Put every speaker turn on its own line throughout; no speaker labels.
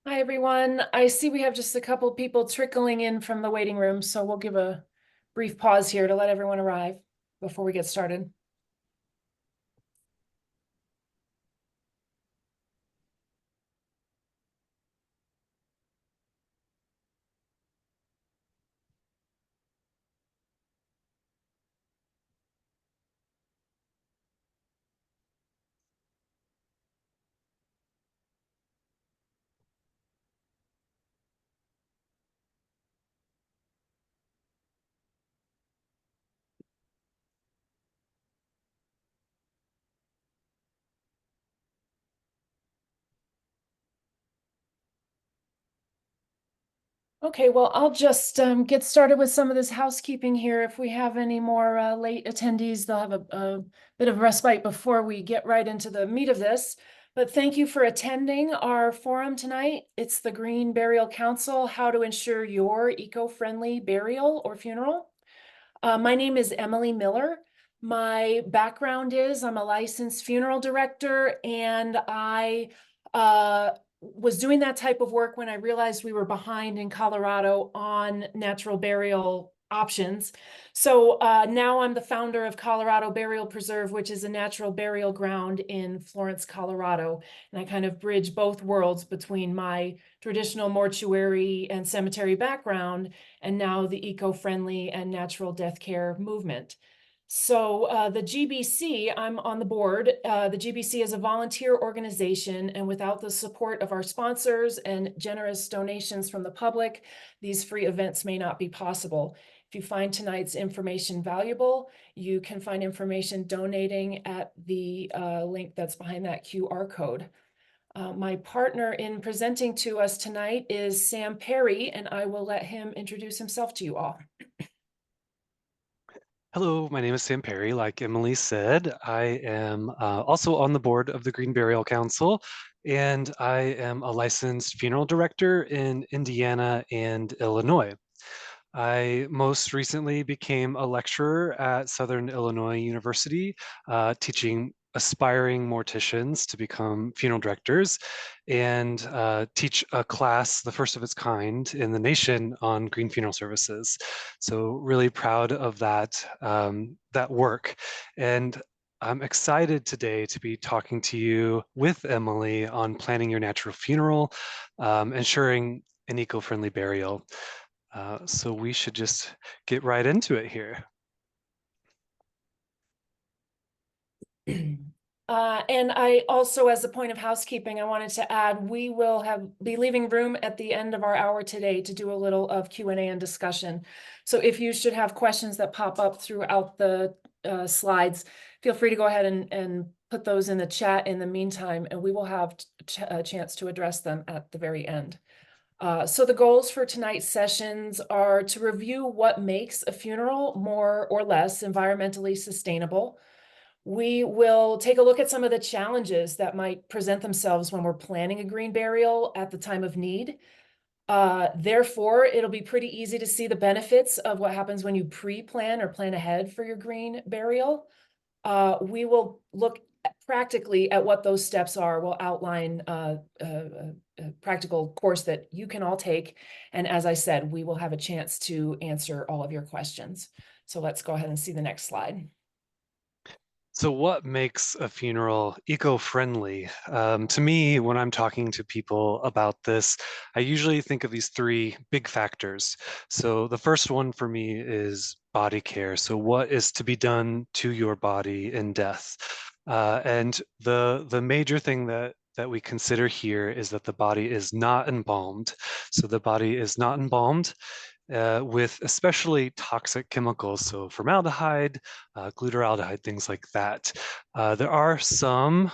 Hi, everyone. I see we have just a couple people trickling in from the waiting room, so we'll give a brief pause here to let everyone arrive before we get started. Okay, well, I'll just get started with some of this housekeeping here. If we have any more late attendees, they'll have a bit of respite before we get right into the meat of this. But thank you for attending our forum tonight. It's the Green Burial Council, How to Ensure Your Eco-Friendly Burial or Funeral. My name is Emily Miller. My background is I'm a licensed funeral director, and I was doing that type of work when I realized we were behind in Colorado on natural burial options. So now I'm the founder of Colorado Burial Preserve, which is a natural burial ground in Florence, Colorado. And I kind of bridge both worlds between my traditional mortuary and cemetery background and now the eco-friendly and natural death care movement. So the GBC, I'm on the board. The GBC is a volunteer organization, and without the support of our sponsors and generous donations from the public, these free events may not be possible. If you find tonight's information valuable, you can find information donating at the link that's behind that QR code. My partner in presenting to us tonight is Sam Perry, and I will let him introduce himself to you all.
Hello, my name is Sam Perry. Like Emily said, I am also on the board of the Green Burial Council, and I am a licensed funeral director in Indiana and Illinois. I most recently became a lecturer at Southern Illinois University, teaching aspiring morticians to become funeral directors and teach a class, the first of its kind in the nation, on green funeral services. So really proud of that work. And I'm excited today to be talking to you with Emily on planning your natural funeral, ensuring an eco-friendly burial. So we should just get right into it here.
And I also, as a point of housekeeping, I wanted to add, we will be leaving room at the end of our hour today to do a little of Q&A and discussion. So if you should have questions that pop up throughout the slides, feel free to go ahead and put those in the chat in the meantime, and we will have a chance to address them at the very end. So the goals for tonight's sessions are to review what makes a funeral more or less environmentally sustainable. We will take a look at some of the challenges that might present themselves when we're planning a green burial at the time of need. Therefore, it'll be pretty easy to see the benefits of what happens when you pre-plan or plan ahead for your green burial. We will look practically at what those steps are. We'll outline a practical course that you can all take. And as I said, we will have a chance to answer all of your questions. So let's go ahead and see the next slide.
So what makes a funeral eco-friendly? To me, when I'm talking to people about this, I usually think of these three big factors. So the first one for me is body care. So what is to be done to your body in death? And the major thing that we consider here is that the body is not embalmed. So the body is not embalmed with especially toxic chemicals, so formaldehyde, glutaraldehyde, things like that. There are some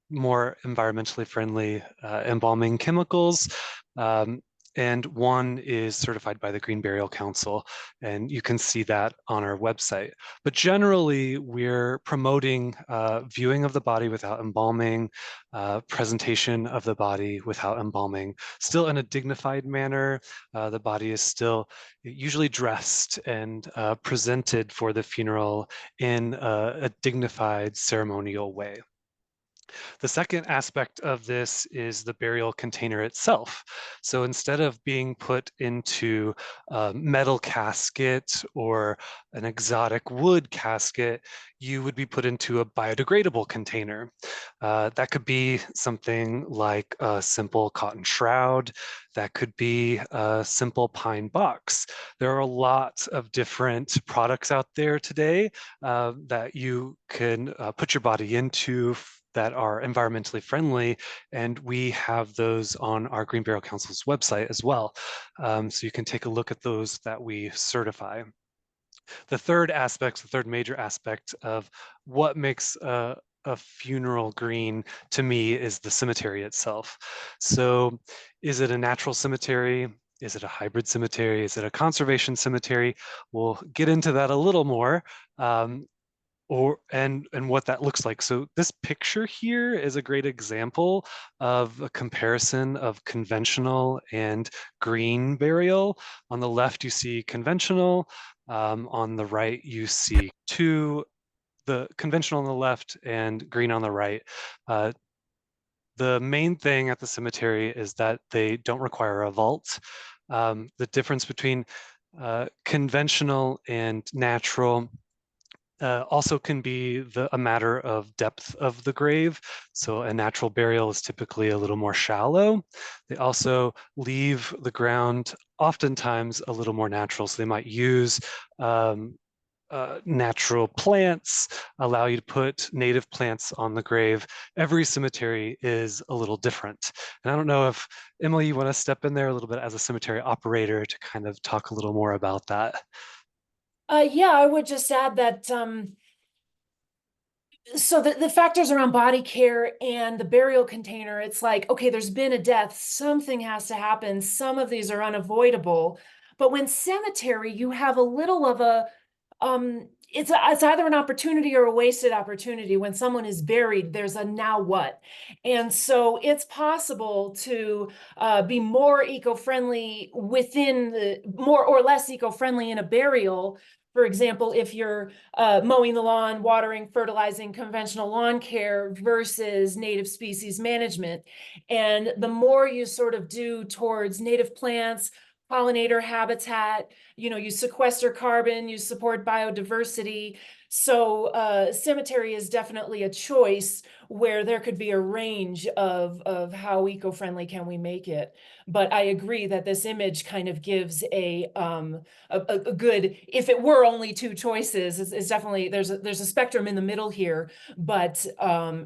more environmentally friendly embalming chemicals. And one is certified by the Green Burial Council, and you can see that on our website. But generally, we're promoting viewing of the body without embalming, presentation of the body without embalming, still in a dignified manner. The body is still usually dressed and presented for the funeral in a dignified ceremonial way. The second aspect of this is the burial container itself. So instead of being put into a metal casket or an exotic wood casket, you would be put into a biodegradable container. That could be something like a simple cotton shroud. That could be a simple pine box. There are a lot of different products out there today that you can put your body into that are environmentally friendly, and we have those on our Green Burial Council's website as well. So you can take a look at those that we certify. The third major aspect of what makes a funeral green to me is the cemetery itself. So is it a natural cemetery? Is it a hybrid cemetery? Is it a conservation cemetery? We'll get into that a little more. And what that looks like. So this picture here is a great example of a comparison of conventional and green burial. On the left, you see conventional. On the right, you see the conventional on the left and green on the right. Uh, the main thing at the cemetery is that they don't require a vault. The difference between conventional and natural also can be a matter of depth of the grave. So a natural burial is typically a little more shallow. They also leave the ground oftentimes a little more natural. So they might use natural plants, allow you to put native plants on the grave. Every cemetery is a little different. And I don't know if, Emily, you want to step in there a little bit as a cemetery operator to kind of talk a little more about that.
Yeah, I would just add that so the factors around body care and the burial container, it's like, okay, there's been a death, something has to happen. Some of these are unavoidable. But when cemetery, you have a little of a it's either an opportunity or a wasted opportunity. When someone is buried, there's a now what? And so it's possible to be more eco-friendly within the more or less eco-friendly in a burial. For example, if you're mowing the lawn, watering, fertilizing, conventional lawn care versus native species management. And the more you sort of do towards native plants, pollinator habitat, you sequester carbon, you support biodiversity. So cemetery is definitely a choice where there could be a range of how eco-friendly can we make it. But I agree that this image kind of gives a good, if it were only two choices, it's definitely, there's a spectrum in the middle here, but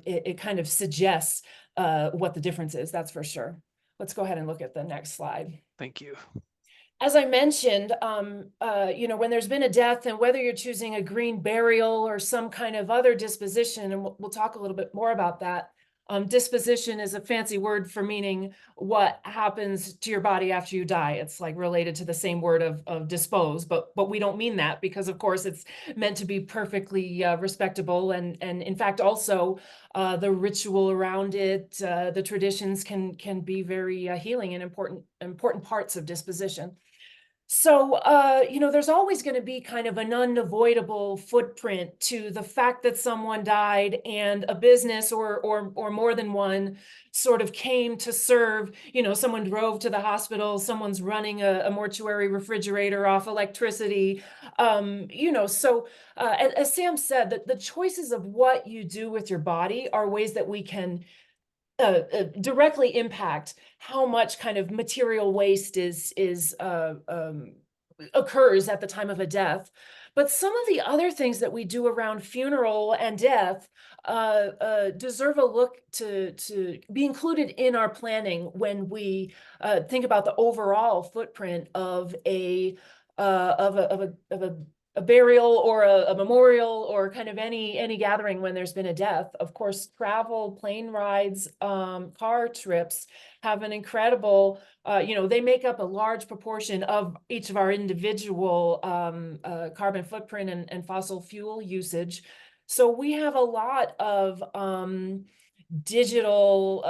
it kind of suggests what the difference is, that's for sure. Let's go ahead and look at the next slide.
Thank you.
As I mentioned, when there's been a death, and whether you're choosing a green burial or some kind of other disposition, and we'll talk a little bit more about that. Disposition is a fancy word for meaning what happens to your body after you die. It's like related to the same word of dispose, but we don't mean that, because of course it's meant to be perfectly respectable, and in fact also the ritual around it, the traditions can be very healing and important parts of disposition. So, there's always going to be kind of an unavoidable footprint to the fact that someone died and a business or more than one sort of came to serve. Someone drove to the hospital, someone's running a mortuary refrigerator off electricity. So as Sam said, that the choices of what you do with your body are ways that we can directly impact how much kind of material waste occurs at the time of a death. But some of the other things that we do around funeral and death deserve a look to be included in our planning when we think about the overall footprint of a burial or a memorial or kind of any gathering when there's been a death. Of course, travel, plane rides, car trips have an incredible, they make up a large proportion of each of our individual carbon footprint and fossil fuel usage. So we have a lot of digital,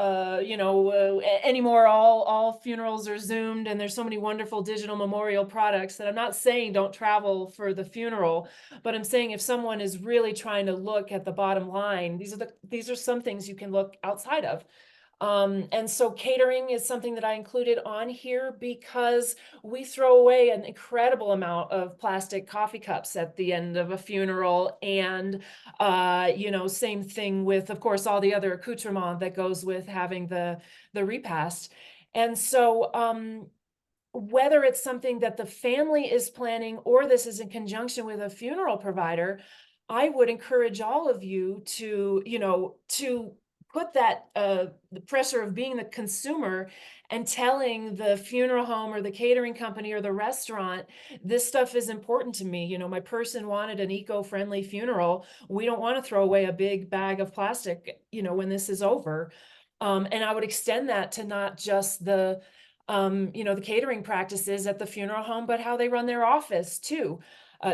anymore. All funerals are Zoomed, and there's so many wonderful digital memorial products that I'm not saying don't travel for the funeral, but I'm saying if someone is really trying to look at the bottom line, these are some things you can look outside of. And so catering is something that I included on here because we throw away an incredible amount of plastic coffee cups at the end of a funeral. And, same thing with, of course, all the other accoutrement that goes with having the repast. And so, whether it's something that the family is planning or this is in conjunction with a funeral provider, I would encourage all of you to put that the pressure of being the consumer and telling the funeral home or the catering company or the restaurant, this stuff is important to me. My person wanted an eco-friendly funeral. We don't want to throw away a big bag of plastic, when this is over. And I would extend that to not just the catering practices at the funeral home, but how they run their office too.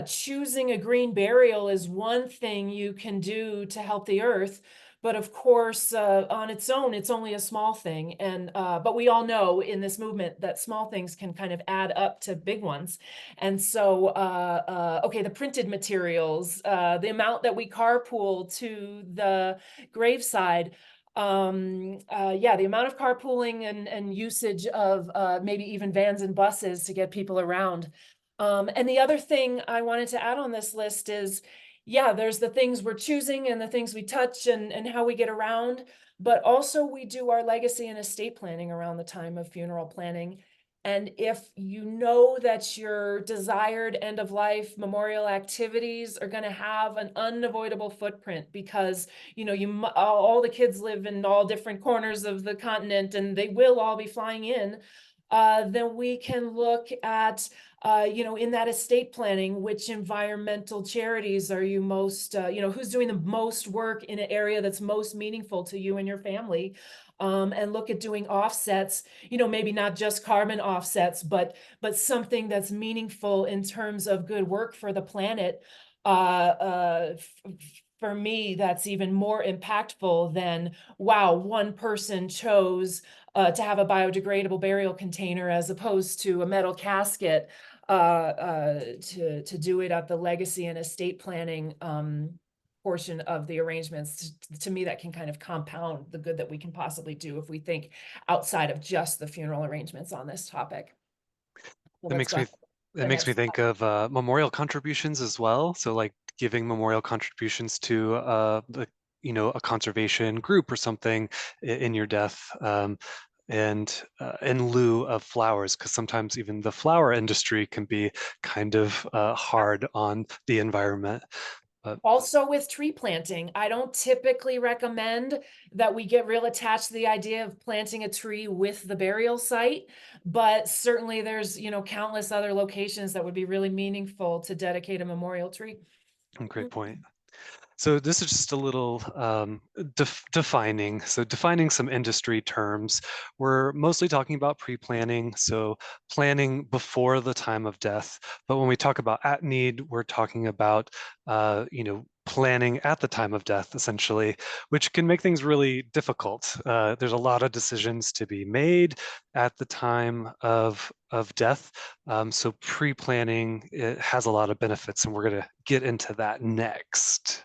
Choosing a green burial is one thing you can do to help the earth, but of course, on its own, it's only a small thing. And but we all know in this movement that small things can kind of add up to big ones. And so, okay, the printed materials, the amount that we carpool to the graveside. Yeah, the amount of carpooling and usage of maybe even vans and buses to get people around. And the other thing I wanted to add on this list is, yeah, there's the things we're choosing and the things we touch and how we get around, but also we do our legacy and estate planning around the time of funeral planning. And if you know that your desired end of life memorial activities are going to have an unavoidable footprint because all the kids live in all different corners of the continent and they will all be flying in, then we can look at in that estate planning, which environmental charities are you most, who's doing the most work in an area that's most meaningful to you and your family, and look at doing offsets, maybe not just carbon offsets, but something that's meaningful in terms of good work for the planet. For me, that's even more impactful than, wow, one person chose to have a biodegradable burial container as opposed to a metal casket, to do it at the legacy and estate planning portion of the arrangements. To me, that can kind of compound the good that we can possibly do if we think outside of just the funeral arrangements on this topic. So
That
let's
makes
go
me
ahead to
that
the
makes me
next slide.
think of memorial contributions as well. So like giving memorial contributions to a conservation group or something in your death. And in lieu of flowers, because sometimes even the flower industry can be kind of hard on the environment.
Also with tree planting, I don't typically recommend that we get real attached to the idea of planting a tree with the burial site, but certainly there's, countless other locations that would be really meaningful to dedicate a memorial tree.
Great point. So this is just a little defining. So defining some industry terms. We're mostly talking about pre-planning, so planning before the time of death. But when we talk about at need, we're talking about planning at the time of death, essentially, which can make things really difficult. There's a lot of decisions to be made at the time of death. So pre-planning, it has a lot of benefits, and we're going to get into that next.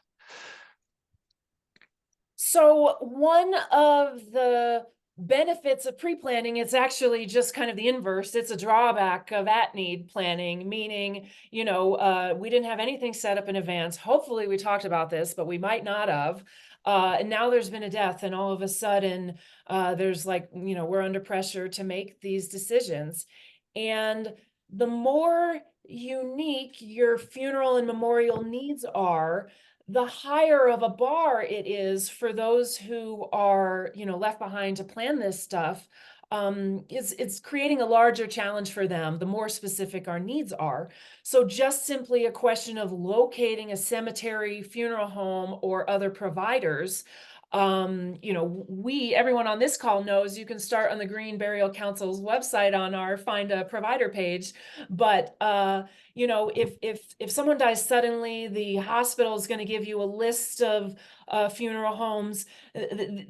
So one of the benefits of pre-planning, it's actually just kind of the inverse. It's a drawback of at-need planning, meaning, we didn't have anything set up in advance. Hopefully we talked about this, but we might not have. And now there's been a death, and all of a sudden, there's we're under pressure to make these decisions. And the more unique your funeral and memorial needs are, the higher of a bar it is for those who are, left behind to plan this stuff. It's creating a larger challenge for them, the more specific our needs are. So just simply a question of locating a cemetery, funeral home, or other providers Everyone on this call knows you can start on the Green Burial Council's website on our Find a Provider page. But if someone dies suddenly, the hospital is going to give you a list of funeral homes.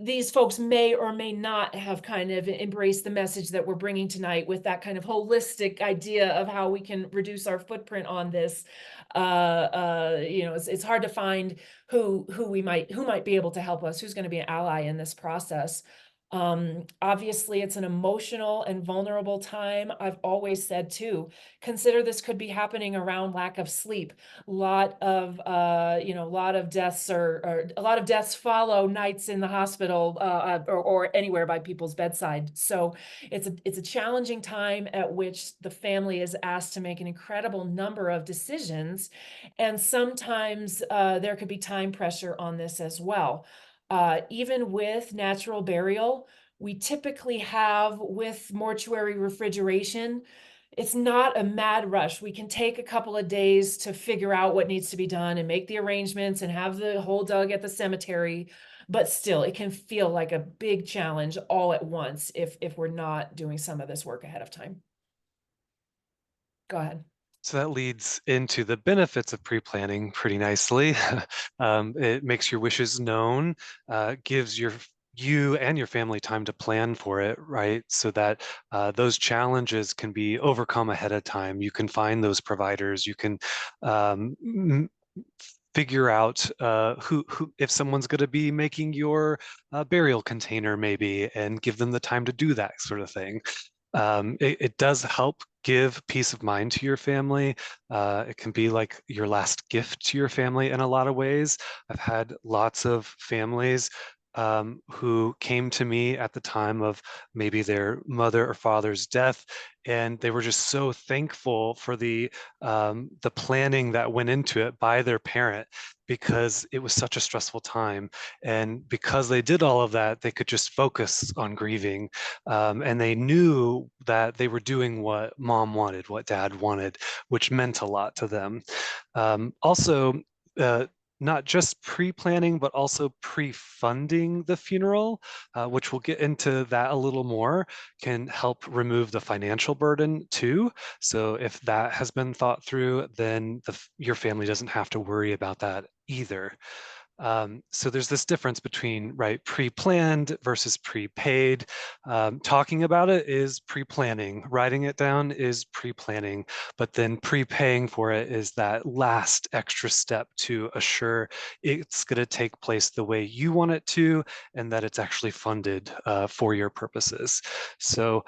These folks may or may not have kind of embraced the message that we're bringing tonight with that kind of holistic idea of how we can reduce our footprint on this. It's hard to find who might be able to help us, who's going to be an ally in this process. Obviously, it's an emotional and vulnerable time. I've always said too, consider this could be happening around lack of sleep. Lot of deaths or a lot of deaths follow nights in the hospital or anywhere by people's bedside. So it's a challenging time at which the family is asked to make an incredible number of decisions, and sometimes there could be time pressure on this as well. Even with natural burial, we typically have, with mortuary refrigeration, it's not a mad rush. We can take a couple of days to figure out what needs to be done and make the arrangements and have the hole dug at the cemetery. But still, it can feel like a big challenge all at once if we're not doing some of this work ahead of time. Go ahead.
So that leads into the benefits of pre-planning pretty nicely. It makes your wishes known, gives you and your family time to plan for it, right? So that those challenges can be overcome ahead of time. You can find those providers. You can figure out who if someone's going to be making your burial container maybe, and give them the time to do that sort of thing. It does help give peace of mind to your family. It can be like your last gift to your family in a lot of ways. I've had lots of families who came to me at the time of maybe their mother or father's death, and they were just so thankful for the planning that went into it by their parent, because it was such a stressful time, and because they did all of that, they could just focus on grieving, and they knew that they were doing what mom wanted, what dad wanted, which meant a lot to them. Also, not just pre-planning, but also pre-funding the funeral, which we'll get into that a little more, can help remove the financial burden too. So if that has been thought through, then your family doesn't have to worry about that either. So there's this difference between, right, pre-planned versus prepaid. Talking about it is pre-planning, writing it down is pre-planning, but then prepaying for it is that last extra step to assure it's going to take place the way you want it to, and that it's actually funded for your purposes. So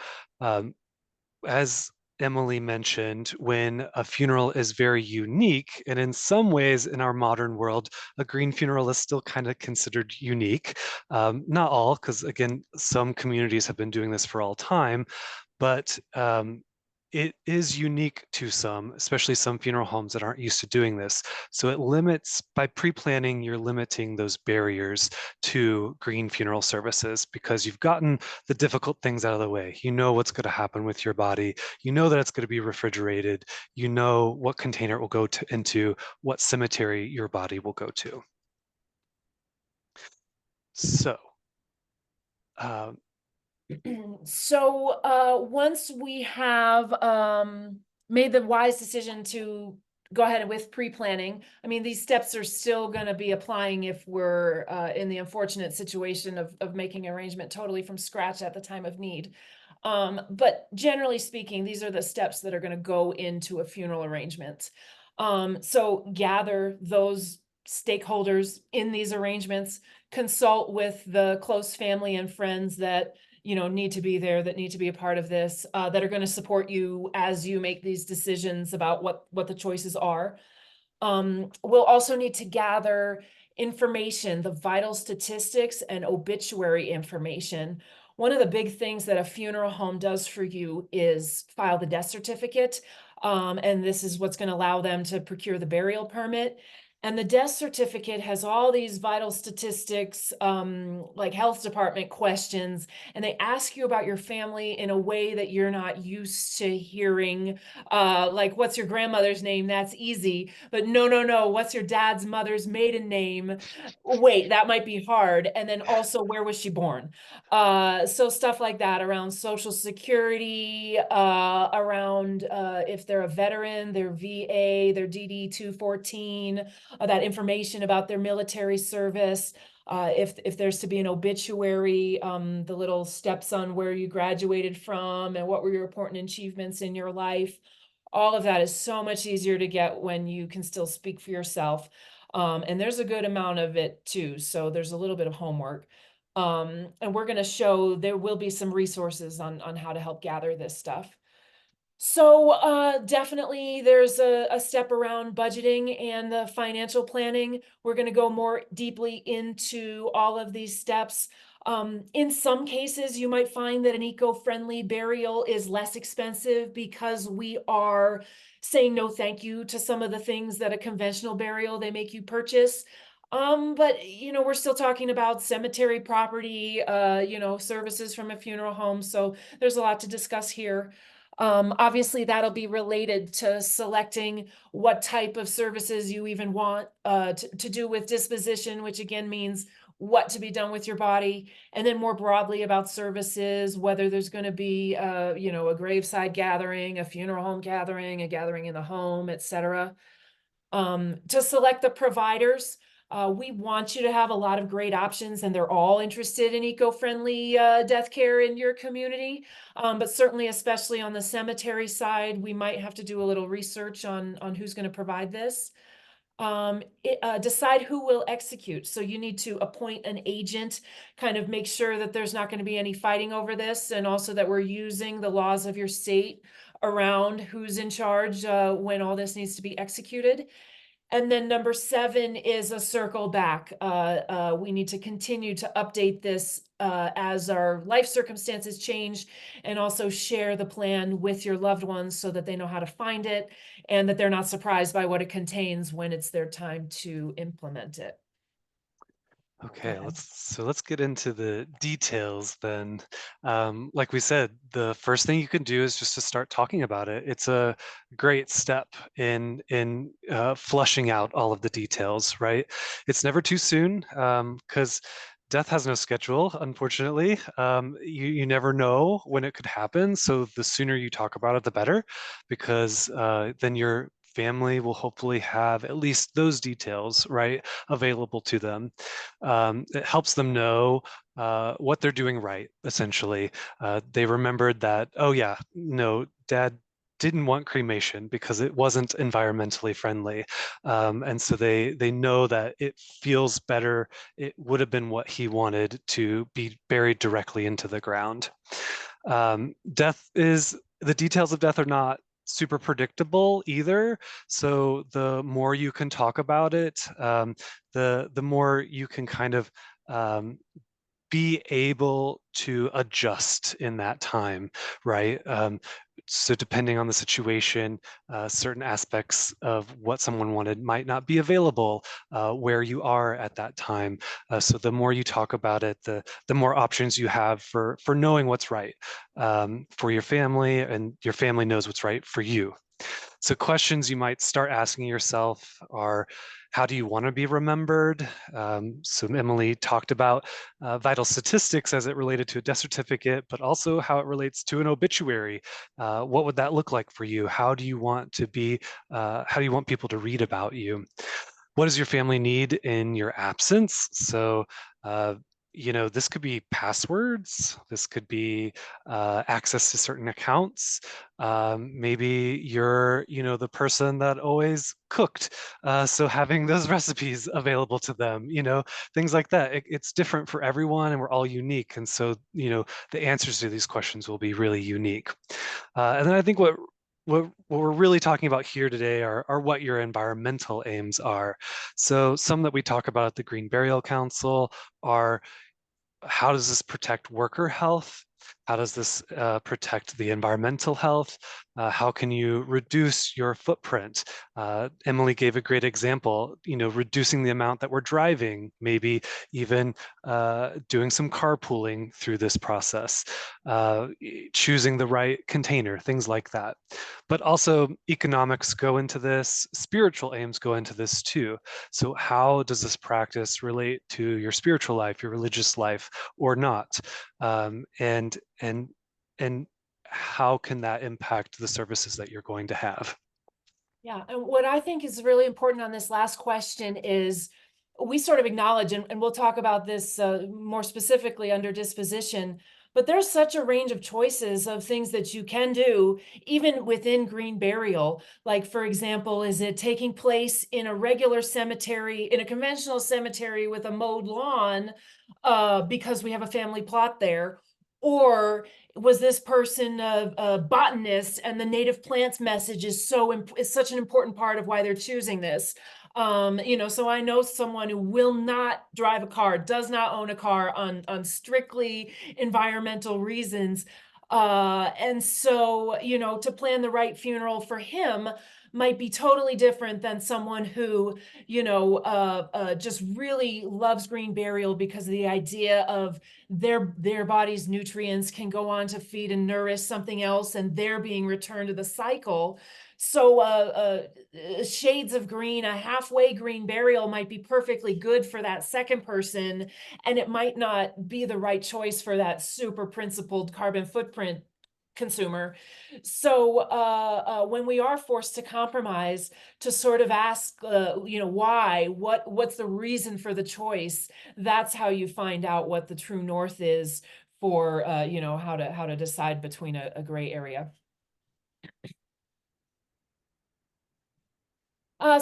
as Emily mentioned, when a funeral is very unique, and in some ways in our modern world, a green funeral is still kind of considered unique. Not all, because again, some communities have been doing this for all time, but it is unique to some, especially some funeral homes that aren't used to doing this. So it limits, by pre-planning, you're limiting those barriers to green funeral services, because you've gotten the difficult things out of the way. You know what's going to happen with your body. You know that it's going to be refrigerated. You know what container it will go into, what cemetery your body will go to. So,
So once we have made the wise decision to go ahead with pre-planning, I mean, these steps are still going to be applying if we're in the unfortunate situation of making arrangement totally from scratch at the time of need. But generally speaking, these are the steps that are going to go into a funeral arrangement. So gather those stakeholders in these arrangements, consult with the close family and friends that need to be there, that need to be a part of this, that are going to support you as you make these decisions about what the choices are. We'll also need to gather information, the vital statistics and obituary information. One of the big things that a funeral home does for you is file the death certificate. And this is what's going to allow them to procure the burial permit. And the death certificate has all these vital statistics, like health department questions, and they ask you about your family in a way that you're not used to hearing. Like, what's your grandmother's name? That's easy. But no, no, no. What's your dad's mother's maiden name? Wait, that might be hard. And then also, where was she born? So stuff like that around Social Security, around if they're a veteran, their VA, their DD 214, that information about their military service. If there's to be an obituary, the little steps on where you graduated from and what were your important achievements in your life. All of that is so much easier to get when you can still speak for yourself. And there's a good amount of it too. So there's a little bit of homework. And we're going to show there will be some resources on how to help gather this stuff. So definitely there's a step around budgeting and the financial planning. We're going to go more deeply into all of these steps. In some cases, you might find that an eco-friendly burial is less expensive because we are saying no thank you to some of the things that a conventional burial they make you purchase. But we're still talking about cemetery property, services from a funeral home. So there's a lot to discuss here. Obviously, that'll be related to selecting what type of services you even want to do with disposition, which again means what to be done with your body, and then more broadly about services, whether there's going to be, a graveside gathering, a funeral home gathering, a gathering in the home, etc. To select the providers, we want you to have a lot of great options, and they're all interested in eco-friendly death care in your community. But certainly, especially on the cemetery side, we might have to do a little research on who's going to provide this. Decide who will execute. So you need to appoint an agent, kind of make sure that there's not going to be any fighting over this, and also that we're using the laws of your state around who's in charge when all this needs to be executed. And then number 7 is a circle back. We need to continue to update this as our life circumstances change, and also share the plan with your loved ones so that they know how to find it and that they're not surprised by what it contains when it's their time to implement it. Go
Okay,
ahead.
let's get into the details then. Like we said, the first thing you can do is just to start talking about it. It's a great step in flushing out all of the details, right? It's never too soon because death has no schedule, unfortunately. You never know when it could happen, so the sooner you talk about it, the better, because then your family will hopefully have at least those details, right, available to them. It helps them know what they're doing right, essentially. They remembered that, oh yeah, no, dad didn't want cremation because it wasn't environmentally friendly. And so they know that it feels better. It would have been what he wanted, to be buried directly into the ground. The details of death are not super predictable either. So the more you can talk about it, the more you can kind of um, be able to adjust in that time, right? So depending on the situation, certain aspects of what someone wanted might not be available where you are at that time. So the more you talk about it, the more options you have for knowing what's right for your family, and your family knows what's right for you. So questions you might start asking yourself are, how do you want to be remembered? So Emily talked about vital statistics as it related to a death certificate, but also how it relates to an obituary. What would that look like for you? How do you want to be, how do you want people to read about you? What does your family need in your absence? So, this could be passwords. This could be access to certain accounts. Maybe you're, the person that always cooked. So having those recipes available to them, things like that. It's different for everyone, and we're all unique. And so, the answers to these questions will be really unique. And then I think what we're really talking about here today are what your environmental aims are. So some that we talk about at the Green Burial Council are, how does this protect worker health? How does this protect the environmental health? How can you reduce your footprint? Emily gave a great example, reducing the amount that we're driving, maybe even doing some carpooling through this process, choosing the right container, things like that. But also economics go into this, spiritual aims go into this too. So how does this practice relate to your spiritual life, your religious life, or not? And how can that impact the services that you're going to have?
Yeah, and what I think is really important on this last question is we sort of acknowledge, and we'll talk about this more specifically under disposition, but there's such a range of choices of things that you can do, even within green burial. Like, for example, is it taking place in a regular cemetery, in a conventional cemetery with a mowed lawn, because we have a family plot there? Or was this person a botanist and the native plants message is is such an important part of why they're choosing this? So I know someone who will not drive a car, does not own a car on strictly environmental reasons. And so, to plan the right funeral for him might be totally different than someone who, just really loves green burial because of the idea of their body's nutrients can go on to feed and nourish something else, and they're being returned to the cycle. So shades of green, a halfway green burial might be perfectly good for that second person, and it might not be the right choice for that super principled carbon footprint consumer. So when we are forced to compromise, to sort of ask, why, what's the reason for the choice? That's how you find out what the true north is for, how to decide between a gray area.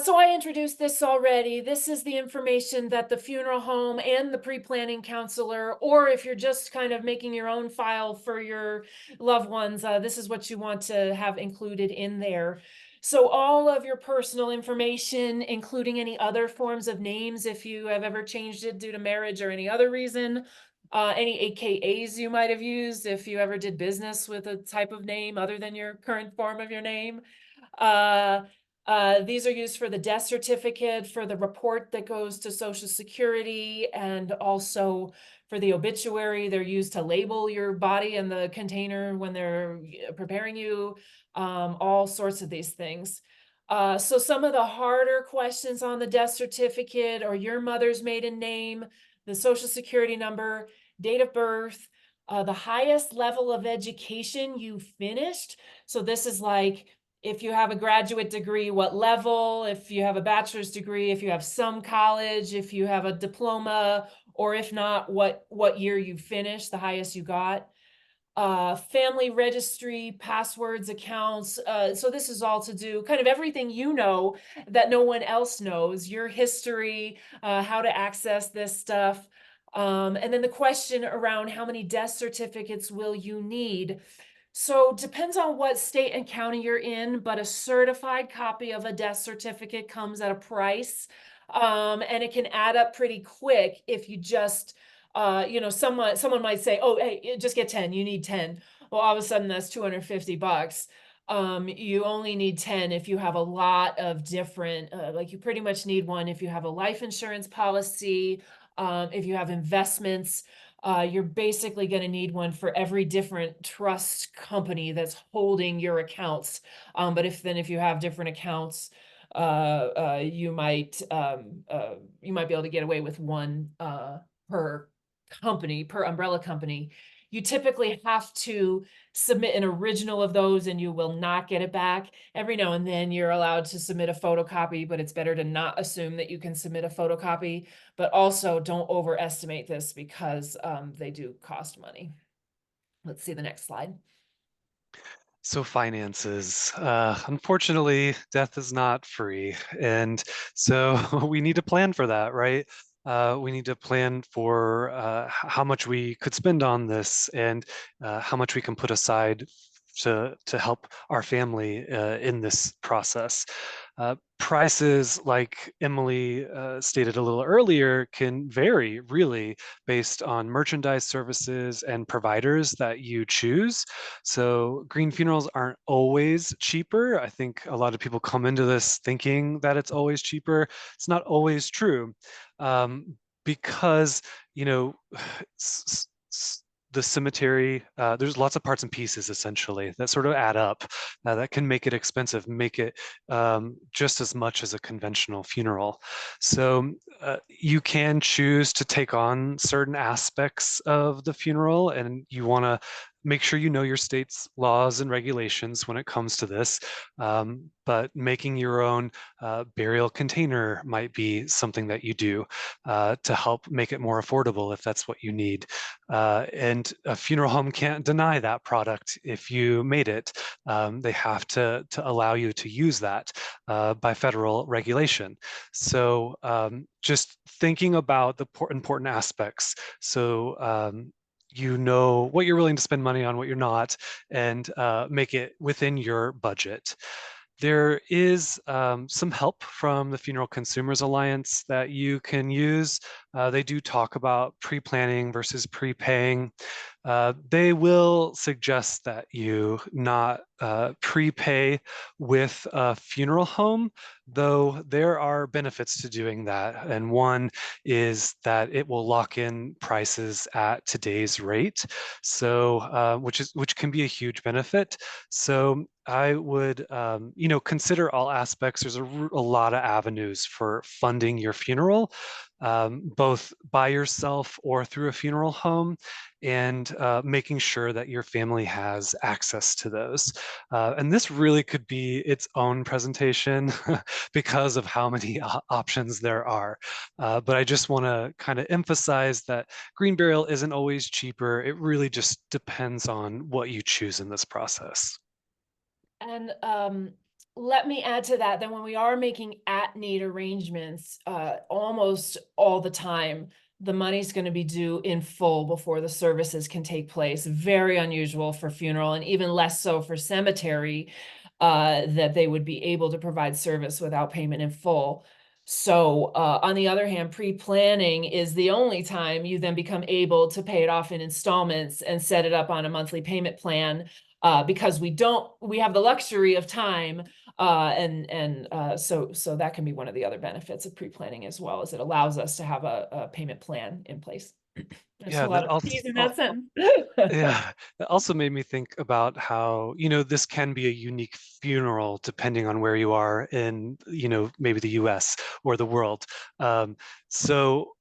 So I introduced this already. This is the information that the funeral home and the pre-planning counselor, or if you're just kind of making your own file for your loved ones, this is what you want to have included in there. So all of your personal information, including any other forms of names, if you have ever changed it due to marriage or any other reason, any AKAs you might have used if you ever did business with a type of name other than your current form of your name. Uh, these are used for the death certificate, for the report that goes to Social Security, and also for the obituary. They're used to label your body in the container when they're preparing you, all sorts of these things. So some of the harder questions on the death certificate are your mother's maiden name, the Social Security number, date of birth, the highest level of education you finished. So this is like, if you have a graduate degree, what level? If you have a bachelor's degree, if you have some college, if you have a diploma, or if not, what year you finished, the highest you got. Family registry, passwords, accounts. So this is all to do kind of everything that no one else knows, your history, how to access this stuff. And then the question around how many death certificates will you need? So depends on what state and county you're in, but a certified copy of a death certificate comes at a price. And it can add up pretty quick if you just, someone might say, oh, hey, just get 10, you need 10. Well, all of a sudden that's $250. You only need 10 if you have a lot of different, like you pretty much need one if you have a life insurance policy, if you have investments. You're basically going to need one for every different trust company that's holding your accounts. But if you have different accounts, you might be able to get away with one per company, per umbrella company. You typically have to submit an original of those and you will not get it back. Every now and then you're allowed to submit a photocopy, but it's better to not assume that you can submit a photocopy. But also don't overestimate this because they do cost money. Let's see the next slide.
So finances, unfortunately, death is not free. And so we need to plan for that, right? We need to plan for how much we could spend on this and how much we can put aside to help our family in this process. Prices, like Emily stated a little earlier, can vary really based on merchandise, services, and providers that you choose. So green funerals aren't always cheaper. I think a lot of people come into this thinking that it's always cheaper. It's not always true, because you know s- the cemetery, there's lots of parts and pieces essentially that sort of add up, that can make it expensive, make it just as much as a conventional funeral. So you can choose to take on certain aspects of the funeral, and you want to make sure you know your state's laws and regulations when it comes to this. But making your own burial container might be something that you do to help make it more affordable if that's what you need. And a funeral home can't deny that product if you made it. They have to allow you to use that by federal regulation. So just thinking about the important aspects. So you know what you're willing to spend money on, what you're not, and make it within your budget. There is some help from the Funeral Consumers Alliance that you can use. They do talk about pre-planning versus prepaying. They will suggest that you not prepay with a funeral home, though there are benefits to doing that. And one is that it will lock in prices at today's rate, so which can be a huge benefit. So I would, consider all aspects. There's a lot of avenues for funding your funeral, both by yourself or through a funeral home, and making sure that your family has access to those. And this really could be its own presentation because of how many options there are. But I just want to kind of emphasize that green burial isn't always cheaper. It really just depends on what you choose in this process.
And let me add to that, when we are making at-need arrangements, almost all the time, the money's going to be due in full before the services can take place. Very unusual for funeral, and even less so for cemetery, that they would be able to provide service without payment in full. So on the other hand, pre-planning is the only time you then become able to pay it off in installments and set it up on a monthly payment plan, because we have the luxury of time, so that can be one of the other benefits of pre-planning as well, is it allows us to have a payment plan in place. There's a
Yeah,
lot
that
of
also,
P's in that sentence.
yeah, it also made me think about how, this can be a unique funeral depending on where you are in, maybe the US or the world. So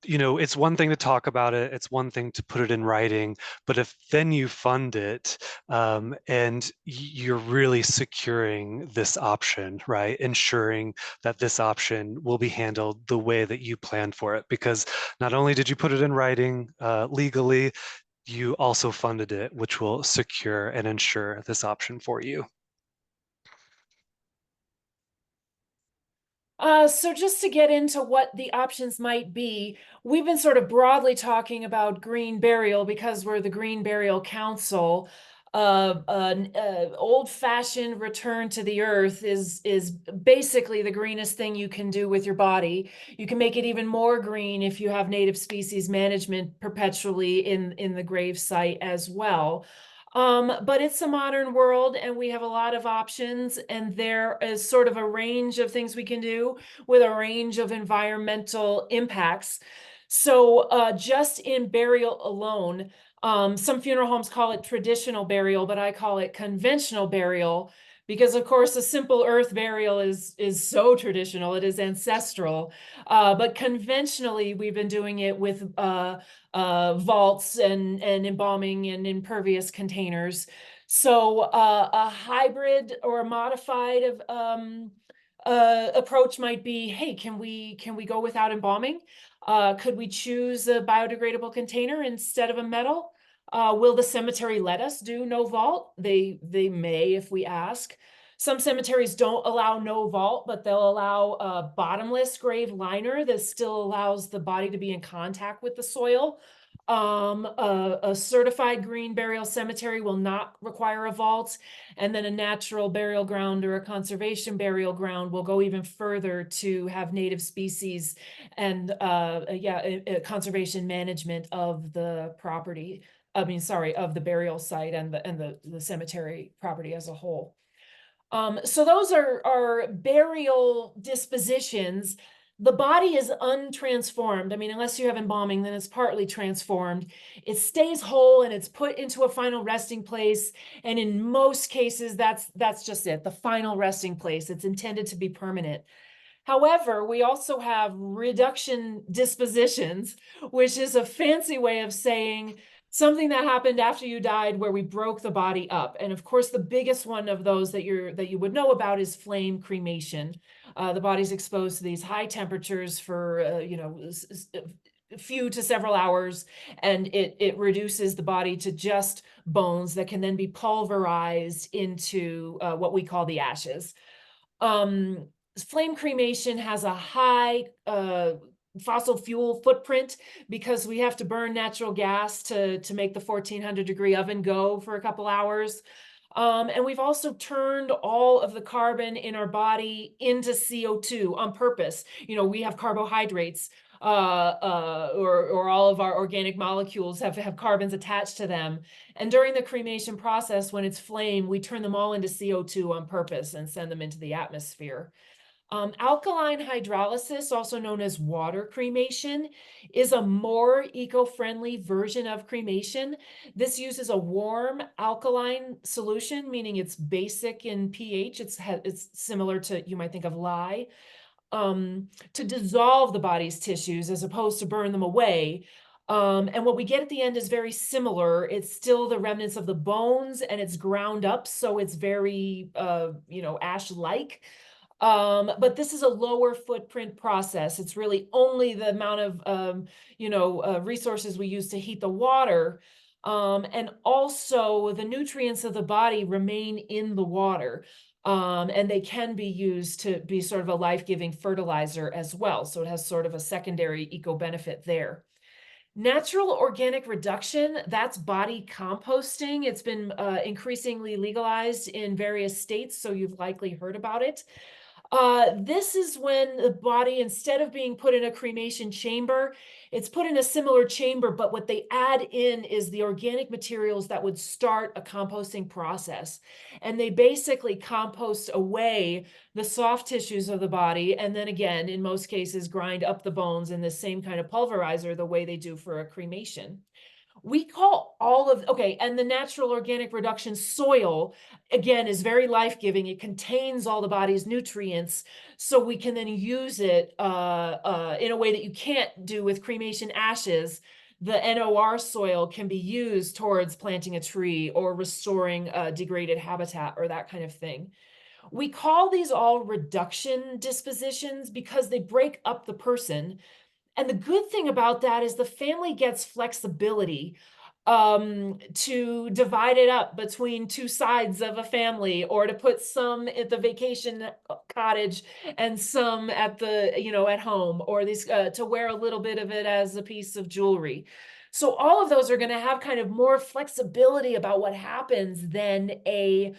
it's one thing to talk about it, it's one thing to put it in writing, but if then you fund it, and you're really securing this option, right? Ensuring that this option will be handled the way that you planned for it. Because not only did you put it in writing legally, you also funded it, which will secure and ensure this option for you.
So just to get into what the options might be, we've been sort of broadly talking about green burial because we're the Green Burial Council. An old-fashioned return to the earth is basically the greenest thing you can do with your body. You can make it even more green if you have native species management perpetually in the grave site as well. But it's a modern world and we have a lot of options, and there is sort of a range of things we can do with a range of environmental impacts. So just in burial alone, some funeral homes call it traditional burial, but I call it conventional burial because of course a simple earth burial is so traditional, it is ancestral. But conventionally we've been doing it with vaults and embalming and impervious containers. So a hybrid or a modified approach might be, hey, can we go without embalming? Could we choose a biodegradable container instead of a metal? Will the cemetery let us do no vault? They may if we ask. Some cemeteries don't allow no vault, but they'll allow a bottomless grave liner that still allows the body to be in contact with the soil. A certified green burial cemetery will not require a vault, and then a natural burial ground or a conservation burial ground will go even further to have native species and conservation management of the property. I mean, sorry, of the burial site and the cemetery property as a whole. So those are burial dispositions. The body is untransformed. I mean, unless you have embalming, then it's partly transformed. It stays whole and it's put into a final resting place. And in most cases, that's just it, the final resting place. It's intended to be permanent. However, we also have reduction dispositions, which is a fancy way of saying something that happened after you died where we broke the body up. And of course, the biggest one of those that you would know about is flame cremation. The body's exposed to these high temperatures for a few to several hours, and it reduces the body to just bones that can then be pulverized into what we call the ashes. Flame cremation has a high fossil fuel footprint because we have to burn natural gas to make the 1400-degree oven go for a couple hours. And we've also turned all of the carbon in our body into CO2 on purpose. You know, we have carbohydrates, or all of our organic molecules have carbons attached to them. And during the cremation process, when it's flame, we turn them all into CO2 on purpose and send them into the atmosphere. Alkaline hydrolysis, also known as water cremation, is a more eco-friendly version of cremation. This uses a warm alkaline solution, meaning it's basic in pH. It's similar to, you might think of lye, to dissolve the body's tissues as opposed to burn them away. And what we get at the end is very similar. It's still the remnants of the bones and it's ground up, so it's very, ash-like. But this is a lower footprint process. It's really only the amount of, resources we use to heat the water. And also the nutrients of the body remain in the water. And they can be used to be sort of a life-giving fertilizer as well. So it has sort of a secondary eco benefit there. Natural organic reduction, that's body composting. It's been increasingly legalized in various states, so you've likely heard about it. This is when the body, instead of being put in a cremation chamber, it's put in a similar chamber, but what they add in is the organic materials that would start a composting process. And they basically compost away the soft tissues of the body, and then again, in most cases, grind up the bones in the same kind of pulverizer the way they do for a cremation. We call all of, okay, and the natural organic reduction soil, again, is very life-giving. It contains all the body's nutrients, so we can then use it in a way that you can't do with cremation ashes. The NOR soil can be used towards planting a tree or restoring degraded habitat or that kind of thing. We call these all reduction dispositions because they break up the person. And the good thing about that is the family gets flexibility to divide it up between two sides of a family, or to put some at the vacation cottage and some at the, at home, or these to wear a little bit of it as a piece of jewelry. So all of those are going to have kind of more flexibility about what happens than a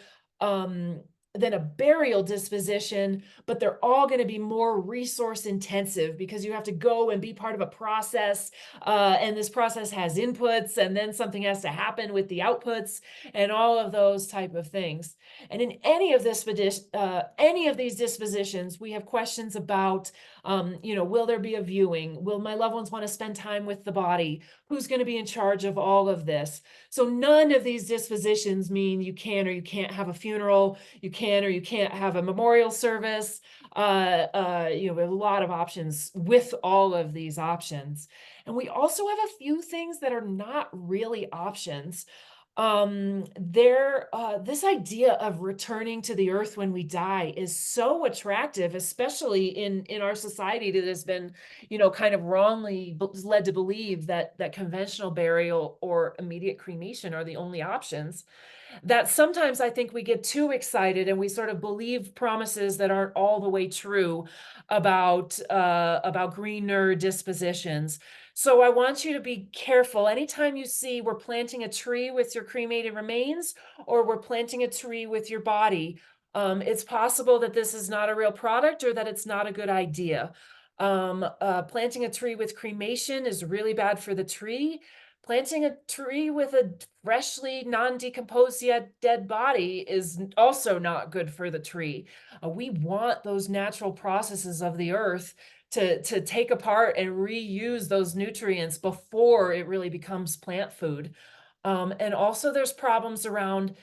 burial disposition, but they're all going to be more resource intensive because you have to go and be part of a process, and this process has inputs, and then something has to happen with the outputs, and all of those type of things. And in any of these dispositions, we have questions about, will there be a viewing? Will my loved ones want to spend time with the body? Who's going to be in charge of all of this? So none of these dispositions mean you can or you can't have a funeral. You can or you can't have a memorial service. We have a lot of options with all of these options. And we also have a few things that are not really options. This idea of returning to the earth when we die is so attractive, especially in our society that has been, kind of wrongly led to believe that conventional burial or immediate cremation are the only options. that sometimes I think we get too excited and we sort of believe promises that aren't all the way true about greener dispositions. So I want you to be careful. Anytime you see we're planting a tree with your cremated remains or we're planting a tree with your body, it's possible that this is not a real product or that it's not a good idea. Planting a tree with cremation is really bad for the tree. Planting a tree with a freshly non-decomposed yet dead body is also not good for the tree. We want those natural processes of the earth to take apart and reuse those nutrients before it really becomes plant food. And also there's problems around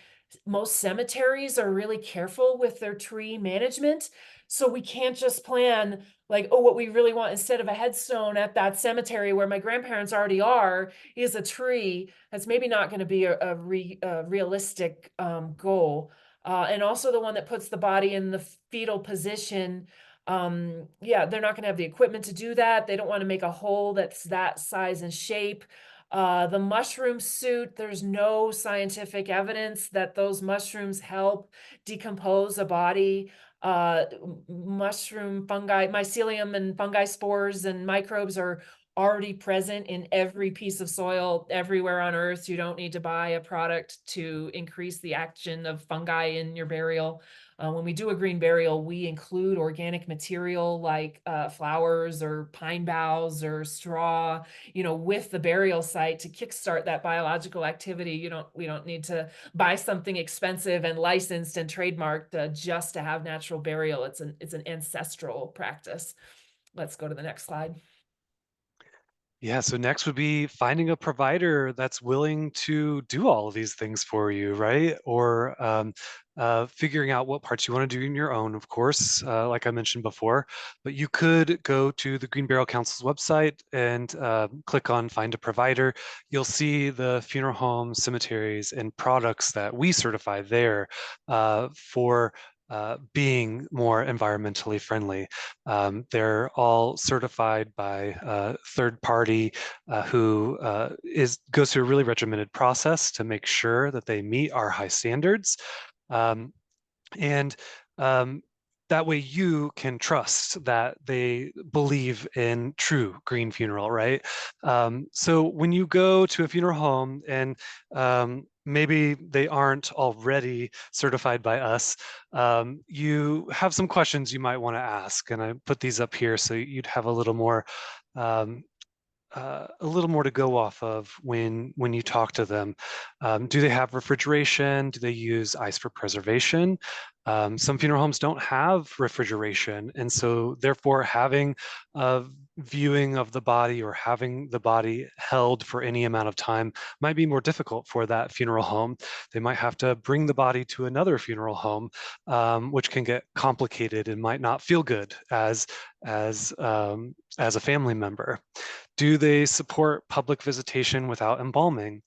most cemeteries are really careful with their tree management. So we can't just plan like, oh, what we really want instead of a headstone at that cemetery where my grandparents already are is a tree. That's maybe not going to be a realistic goal. And also the one that puts the body in the fetal position. Yeah, they're not going to have the equipment to do that. They don't want to make a hole that's that size and shape. The mushroom suit, there's no scientific evidence that those mushrooms help decompose a body. Mushroom fungi, mycelium and fungi spores and microbes are already present in every piece of soil everywhere on earth. You don't need to buy a product to increase the action of fungi in your burial. When we do a green burial, we include organic material like flowers or pine boughs or straw, with the burial site to kickstart that biological activity. We don't need to buy something expensive and licensed and trademarked just to have natural burial. It's an ancestral practice. Let's go to the next slide.
Yeah, so next would be finding a provider that's willing to do all of these things for you, right? Or figuring out what parts you want to do in your own, of course, like I mentioned before. But you could go to the Green Burial Council's website and click on Find a Provider. You'll see the funeral homes, cemeteries, and products that we certify there for being more environmentally friendly. They're all certified by a third party who goes through a really regimented process to make sure that they meet our high standards. Um, and that way you can trust that they believe in true green funeral, right? So when you go to a funeral home and maybe they aren't already certified by us, you have some questions you might want to ask. And I put these up here so you'd have um, a little more to go off of when you talk to them. Do they have refrigeration? Do they use ice for preservation? Some funeral homes don't have refrigeration, and so therefore having a viewing of the body or having the body held for any amount of time might be more difficult for that funeral home. They might have to bring the body to another funeral home, which can get complicated and might not feel good as a family member. Do they support public visitation without embalming?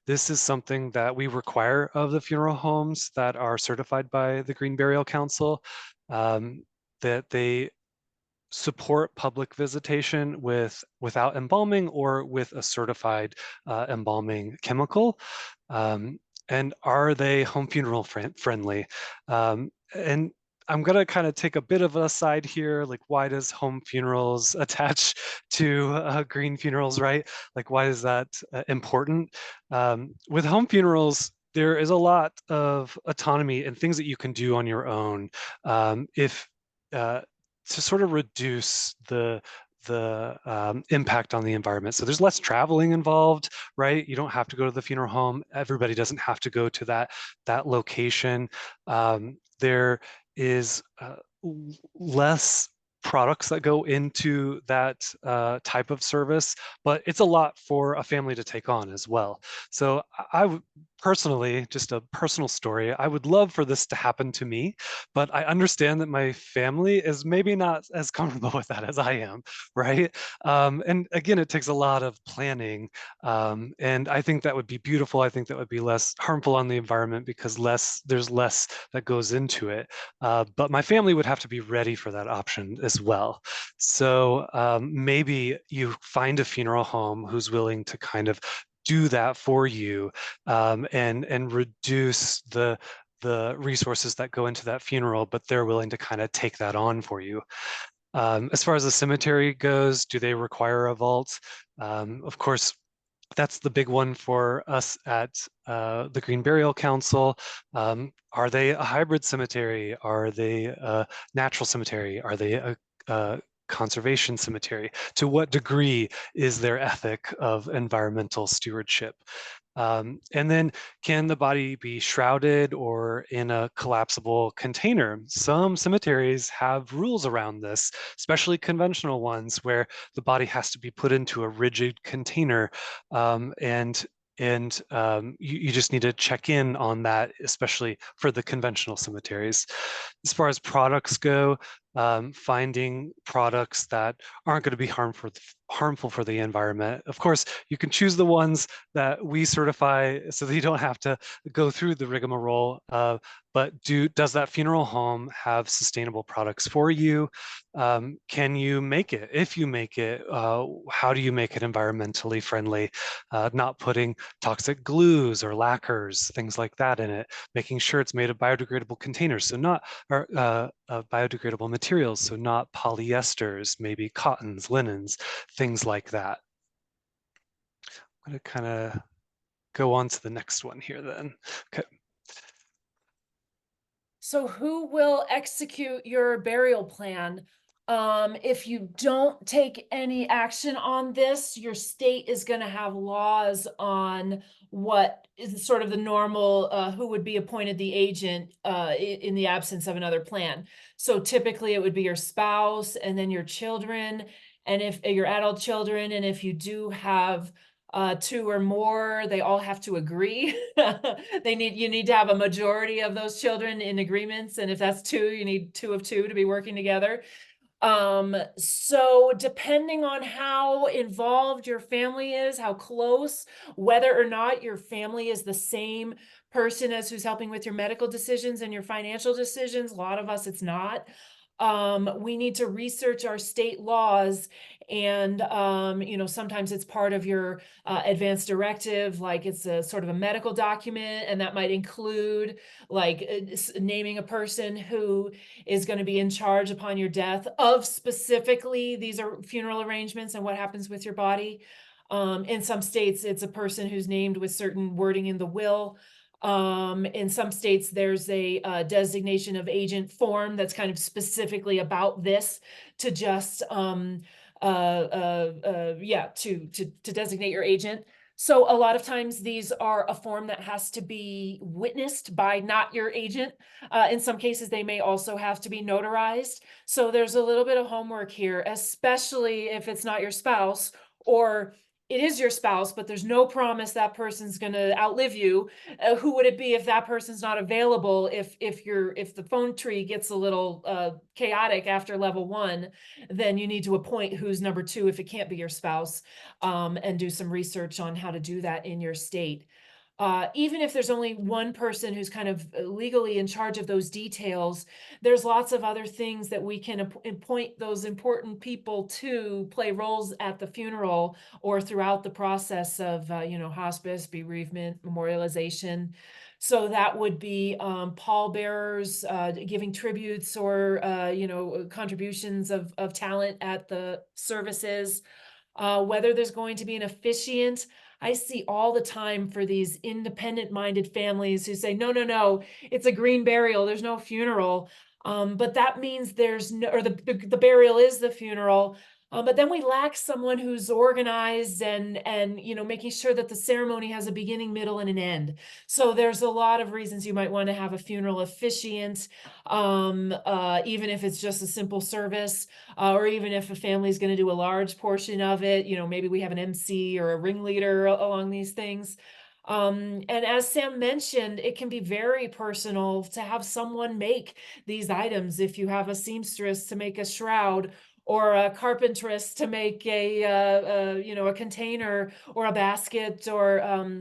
This is something that we require of the funeral homes that are certified by the Green Burial Council, that they support public visitation without embalming or with a certified embalming chemical. And are they home funeral friendly? And I'm gonna kind of take a bit of a side here, like why does home funerals attach to green funerals, right? Like why is that important? With home funerals, there is a lot of autonomy and things that you can do on your own if to sort of reduce the impact on the environment. So there's less traveling involved, right? You don't have to go to the funeral home. Everybody doesn't have to go to that location. There is less products that go into that type of service, but it's a lot for a family to take on as well. So I would personally, just a personal story, I would love for this to happen to me, but I understand that my family is maybe not as comfortable with that as I am, right? And again, it takes a lot of planning, and I think that would be beautiful. I think that would be less harmful on the environment because there's less that goes into it. But my family would have to be ready for that option as well. So maybe you find a funeral home who's willing to kind of do that for you, and reduce the resources that go into that funeral, but they're willing to kind of take that on for you. As far as the cemetery goes, do they require a vault? Of course, that's the big one for us at the Green Burial Council. Are they a hybrid cemetery? Are they a natural cemetery? Are they a conservation cemetery? To what degree is their ethic of environmental stewardship? And then, can the body be shrouded or in a collapsible container? Some cemeteries have rules around this, especially conventional ones, where the body has to be put into a rigid container, and you just need to check in on that, especially for the conventional cemeteries. As far as products go, finding products that aren't going to be harmful for the environment. Of course, you can choose the ones that we certify so that you don't have to go through the rigmarole. But does that funeral home have sustainable products for you? Can you make it? If you make it, how do you make it environmentally friendly? Not putting toxic glues or lacquers, things like that in it. Making sure it's made of biodegradable containers, so not or biodegradable materials, so not polyesters, maybe cottons, linens, things like that. I'm going to kind of go on to the next one here then. Okay.
So who will execute your burial plan? If you don't take any action on this, your state is going to have laws on what is sort of the normal, who would be appointed the agent in the absence of another plan. So typically it would be your spouse and then your children, and if your adult children, and if you do have two or more, they all have to agree. You need to have a majority of those children in agreements, and if that's two, you need two of two to be working together. So depending on how involved your family is, how close, whether or not your family is the same person as who's helping with your medical decisions and your financial decisions, a lot of us it's not. We need to research our state laws, and sometimes it's part of your advance directive, like it's a sort of a medical document, and that might include like naming a person who is going to be in charge upon your death of specifically these are funeral arrangements and what happens with your body. In some states, it's a person who's named with certain wording in the will. In some states, there's a designation of agent form that's kind of specifically about this, to just to designate your agent. So a lot of times these are a form that has to be witnessed by not your agent. In some cases, they may also have to be notarized. So there's a little bit of homework here, especially if it's not your spouse, or it is your spouse, but there's no promise that person's going to outlive you. Who would it be if that person's not available? If the phone tree gets a little chaotic after level 1, then you need to appoint who's number 2 if it can't be your spouse, and do some research on how to do that in your state. Even if there's only one person who's kind of legally in charge of those details, there's lots of other things that we can appoint those important people to play roles at the funeral or throughout the process of, hospice, bereavement, memorialization. So that would be pallbearers, giving tributes or, contributions of talent at the services. Whether there's going to be an officiant. I see all the time for these independent-minded families who say, no, no, no, it's a green burial, there's no funeral. But that means there's no, or the burial is the funeral. But then we lack someone who's organized and making sure that the ceremony has a beginning, middle, and an end. So there's a lot of reasons you might want to have a funeral officiant, even if it's just a simple service, or even if a family is going to do a large portion of it, maybe we have an MC or a ringleader along these things. And as Sam mentioned, it can be very personal to have someone make these items. If you have a seamstress to make a shroud, or a carpentress to make a container or a basket, or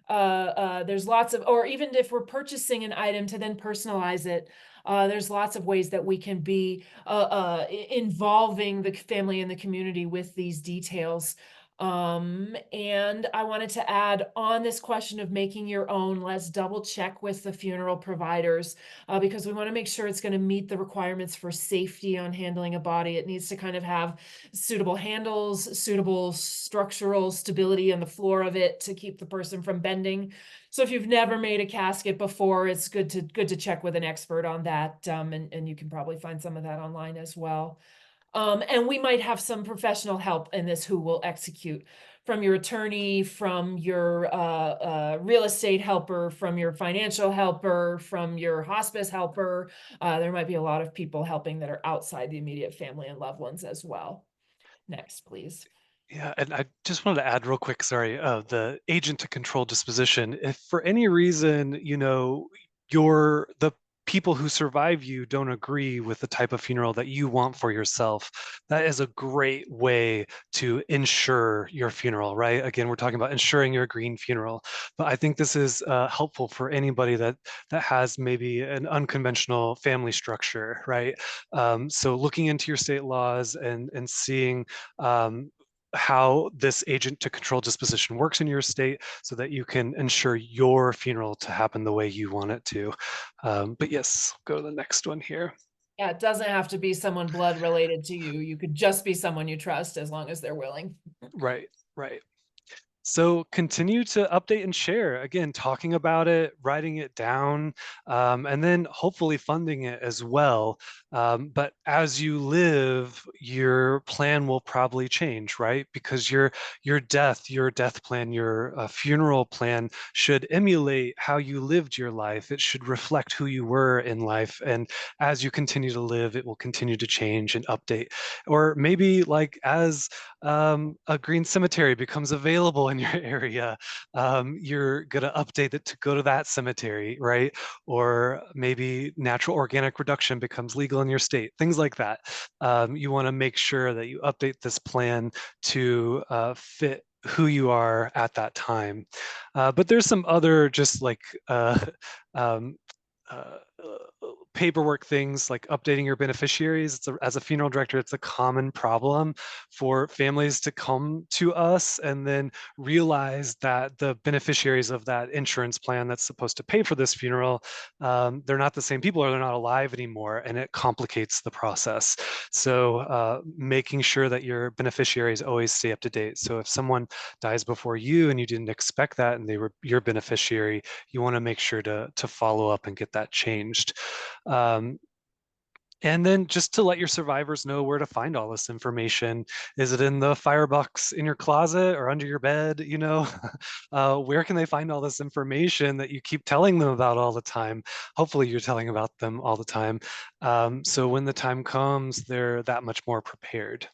there's lots of, or even if we're purchasing an item to then personalize it, there's lots of ways that we can be involving the family and the community with these details. And I wanted to add on this question of making your own, let's double check with the funeral providers because we want to make sure it's going to meet the requirements for safety on handling a body. It needs to kind of have suitable handles, suitable structural stability on the floor of it to keep the person from bending. So if you've never made a casket before, it's good to check with an expert on that. And you can probably find some of that online as well. And we might have some professional help in this who will execute from your attorney, from your real estate helper, from your financial helper, from your hospice helper. There might be a lot of people helping that are outside the immediate family and loved ones as well. Next, please.
Yeah, and I just wanted to add real quick, sorry, the agent to control disposition. If for any reason, the people who survive you don't agree with the type of funeral that you want for yourself, that is a great way to ensure your funeral, right? Again, we're talking about ensuring your green funeral, but I think this is helpful for anybody that has maybe an unconventional family structure, right? So looking into your state laws and seeing how this agent to control disposition works in your state so that you can ensure your funeral to happen the way you want it to. But yes, go to the next one here.
Yeah, it doesn't have to be someone blood related to you. You could just be someone you trust as long as they're willing.
Right, right. So continue to update and share. Again, talking about it, writing it down, and then hopefully funding it as well. But as you live, your plan will probably change, right? Because your death plan, your funeral plan should emulate how you lived your life. It should reflect who you were in life. And as you continue to live, it will continue to change and update. Or maybe like as a green cemetery becomes available in your area, you're going to update it to go to that cemetery, right? Or maybe natural organic reduction becomes legal in your state, things like that. You want to make sure that you update this plan to fit who you are at that time. But there's some other just like um, uh, paperwork things like updating your beneficiaries. As a funeral director, it's a common problem for families to come to us and then realize that the beneficiaries of that insurance plan that's supposed to pay for this funeral, they're not the same people or they're not alive anymore, and it complicates the process. So making sure that your beneficiaries always stay up to date. So if someone dies before you and you didn't expect that and they were your beneficiary, you want to make sure to follow up and get that changed. Um, and then just to let your survivors know where to find all this information. Is it in the firebox in your closet or under your bed? Where can they find all this information that you keep telling them about all the time? Hopefully you're telling about them all the time. So when the time comes, they're that much more prepared.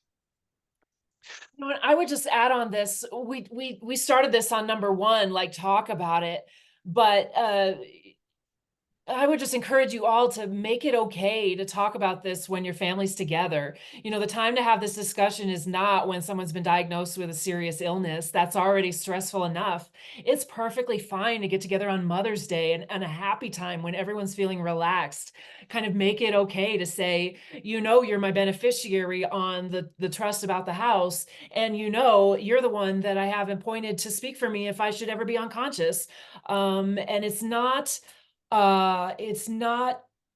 You know what, I would just add on this. We started this on number one, like talk about it, but I would just encourage you all to make it okay to talk about this when your family's together. You know, the time to have this discussion is not when someone's been diagnosed with a serious illness. That's already stressful enough. It's perfectly fine to get together on Mother's Day and a happy time when everyone's feeling relaxed. Kind of make it okay to say, you know, you're my beneficiary on the trust about the house, and you know, you're the one that I have appointed to speak for me if I should ever be unconscious. And it's not, I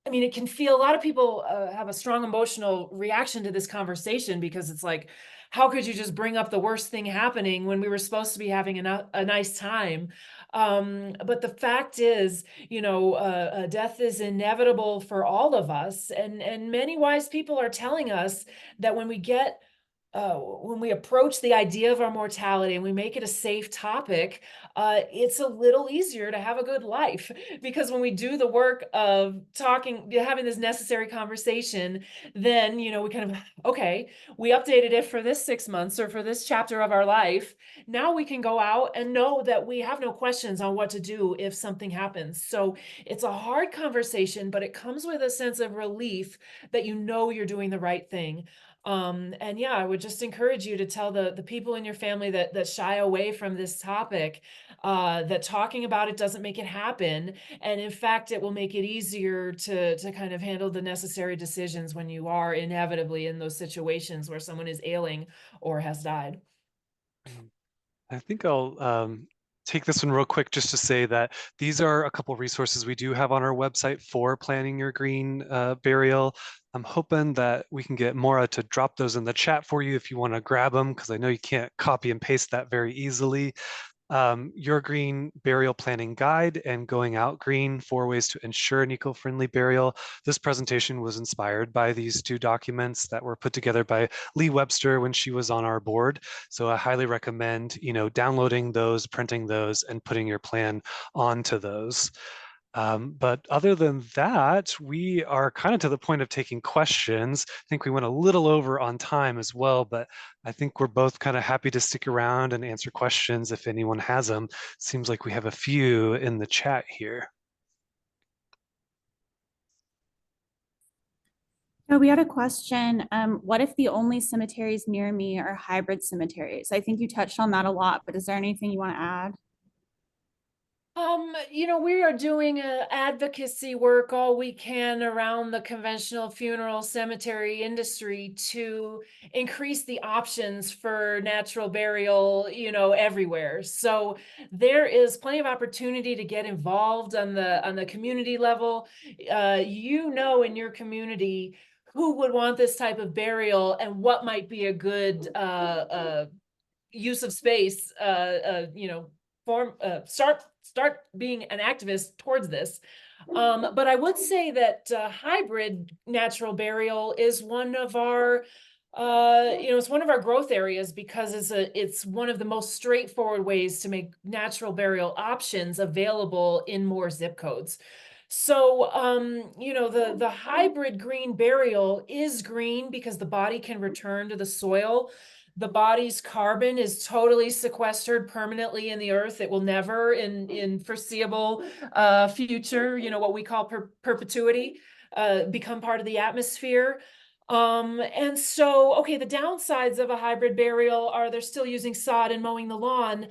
mean, it can feel, a lot of people have a strong emotional reaction to this conversation because it's like, how could you just bring up the worst thing happening when we were supposed to be having a nice time? But the fact is, death is inevitable for all of us, and many wise people are telling us that when we approach the idea of our mortality and we make it a safe topic, it's a little easier to have a good life. Because when we do the work of talking, having this necessary conversation, then, we kind of, okay, we updated it for this 6 months or for this chapter of our life. Now we can go out and know that we have no questions on what to do if something happens. So it's a hard conversation, but it comes with a sense of relief that you know you're doing the right thing. And yeah, I would just encourage you to tell the people in your family that shy away from this topic, that talking about it doesn't make it happen. And in fact, it will make it easier to kind of handle the necessary decisions when you are inevitably in those situations where someone is ailing or has died.
Mm. I think I'll take this one real quick just to say that these are a couple resources we do have on our website for planning your green burial. I'm hoping that we can get Maura to drop those in the chat for you if you want to grab them, because I know you can't copy and paste that very easily. Your Green Burial Planning Guide and Going Out Green, 4 Ways to Ensure an Eco-Friendly Burial. This presentation was inspired by these two documents that were put together by Lee Webster when she was on our board. So I highly recommend, downloading those, printing those, and putting your plan onto those. But other than that, we are kind of to the point of taking questions. I think we went a little over on time as well, but I think we're both kind of happy to stick around and answer questions if anyone has them. Seems like we have a few in the chat here.
Oh, we had a question. What if the only cemeteries near me are hybrid cemeteries? I think you touched on that a lot, but is there anything you want to add?
We are doing advocacy work all we can around the conventional funeral cemetery industry to increase the options for natural burial, everywhere. So there is plenty of opportunity to get involved on the community level. In your community who would want this type of burial and what might be a good use of space, form start being an activist towards this. But I would say that hybrid natural burial is one of our it's one of our growth areas because it's one of the most straightforward ways to make natural burial options available in more zip codes. So, the hybrid green burial is green because the body can return to the soil. The body's carbon is totally sequestered permanently in the earth. It will never in foreseeable future, what we call perpetuity, become part of the atmosphere. And so, okay, the downsides of a hybrid burial are they're still using sod and mowing the lawn.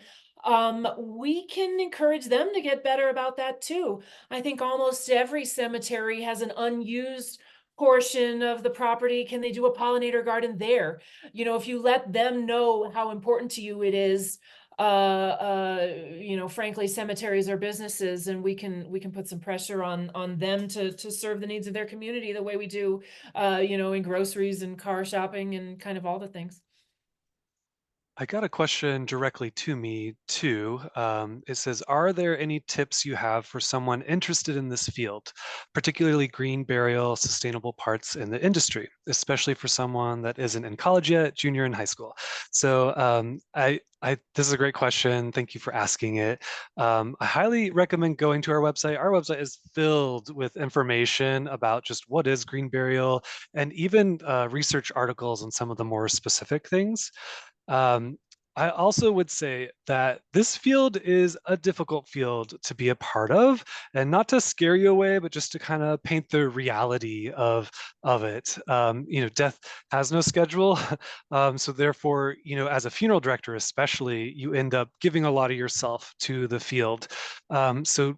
We can encourage them to get better about that too. I think almost every cemetery has an unused portion of the property. Can they do a pollinator garden there? If you let them know how important to you it is, frankly, cemeteries are businesses, and we can put some pressure on them to serve the needs of their community the way we do, in groceries and car shopping and kind of all the things.
I got a question directly to me too. It says, are there any tips you have for someone interested in this field, particularly green burial, sustainable parts in the industry, especially for someone that isn't in college yet, junior in high school? So this is a great question. Thank you for asking it. I highly recommend going to our website. Our website is filled with information about just what is green burial and even research articles on some of the more specific things. Um, I also would say that this field is a difficult field to be a part of, and not to scare you away, but just to kind of paint the reality of it. Death has no schedule, so therefore, as a funeral director, especially, you end up giving a lot of yourself to the field. So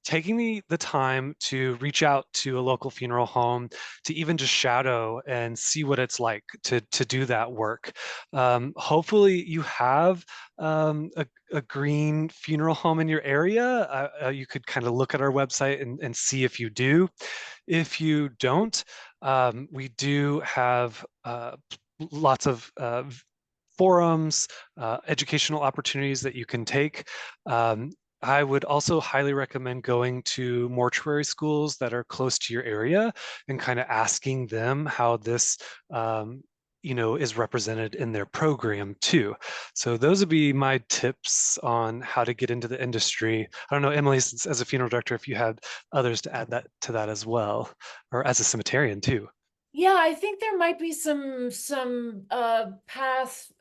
taking the time to reach out to a local funeral home, to even just shadow and see what it's like to do that work. Hopefully you have a green funeral home in your area. You could kind of look at our website and see if you do. If you don't, we do have lots of forums, educational opportunities that you can take. I would also highly recommend going to mortuary schools that are close to your area and kind of asking them how this is represented in their program too. So those would be my tips on how to get into the industry. I don't know, Emily, as a funeral director, if you had others to add that to that as well, or as a cemeterian too.
Yeah, I think there might be some path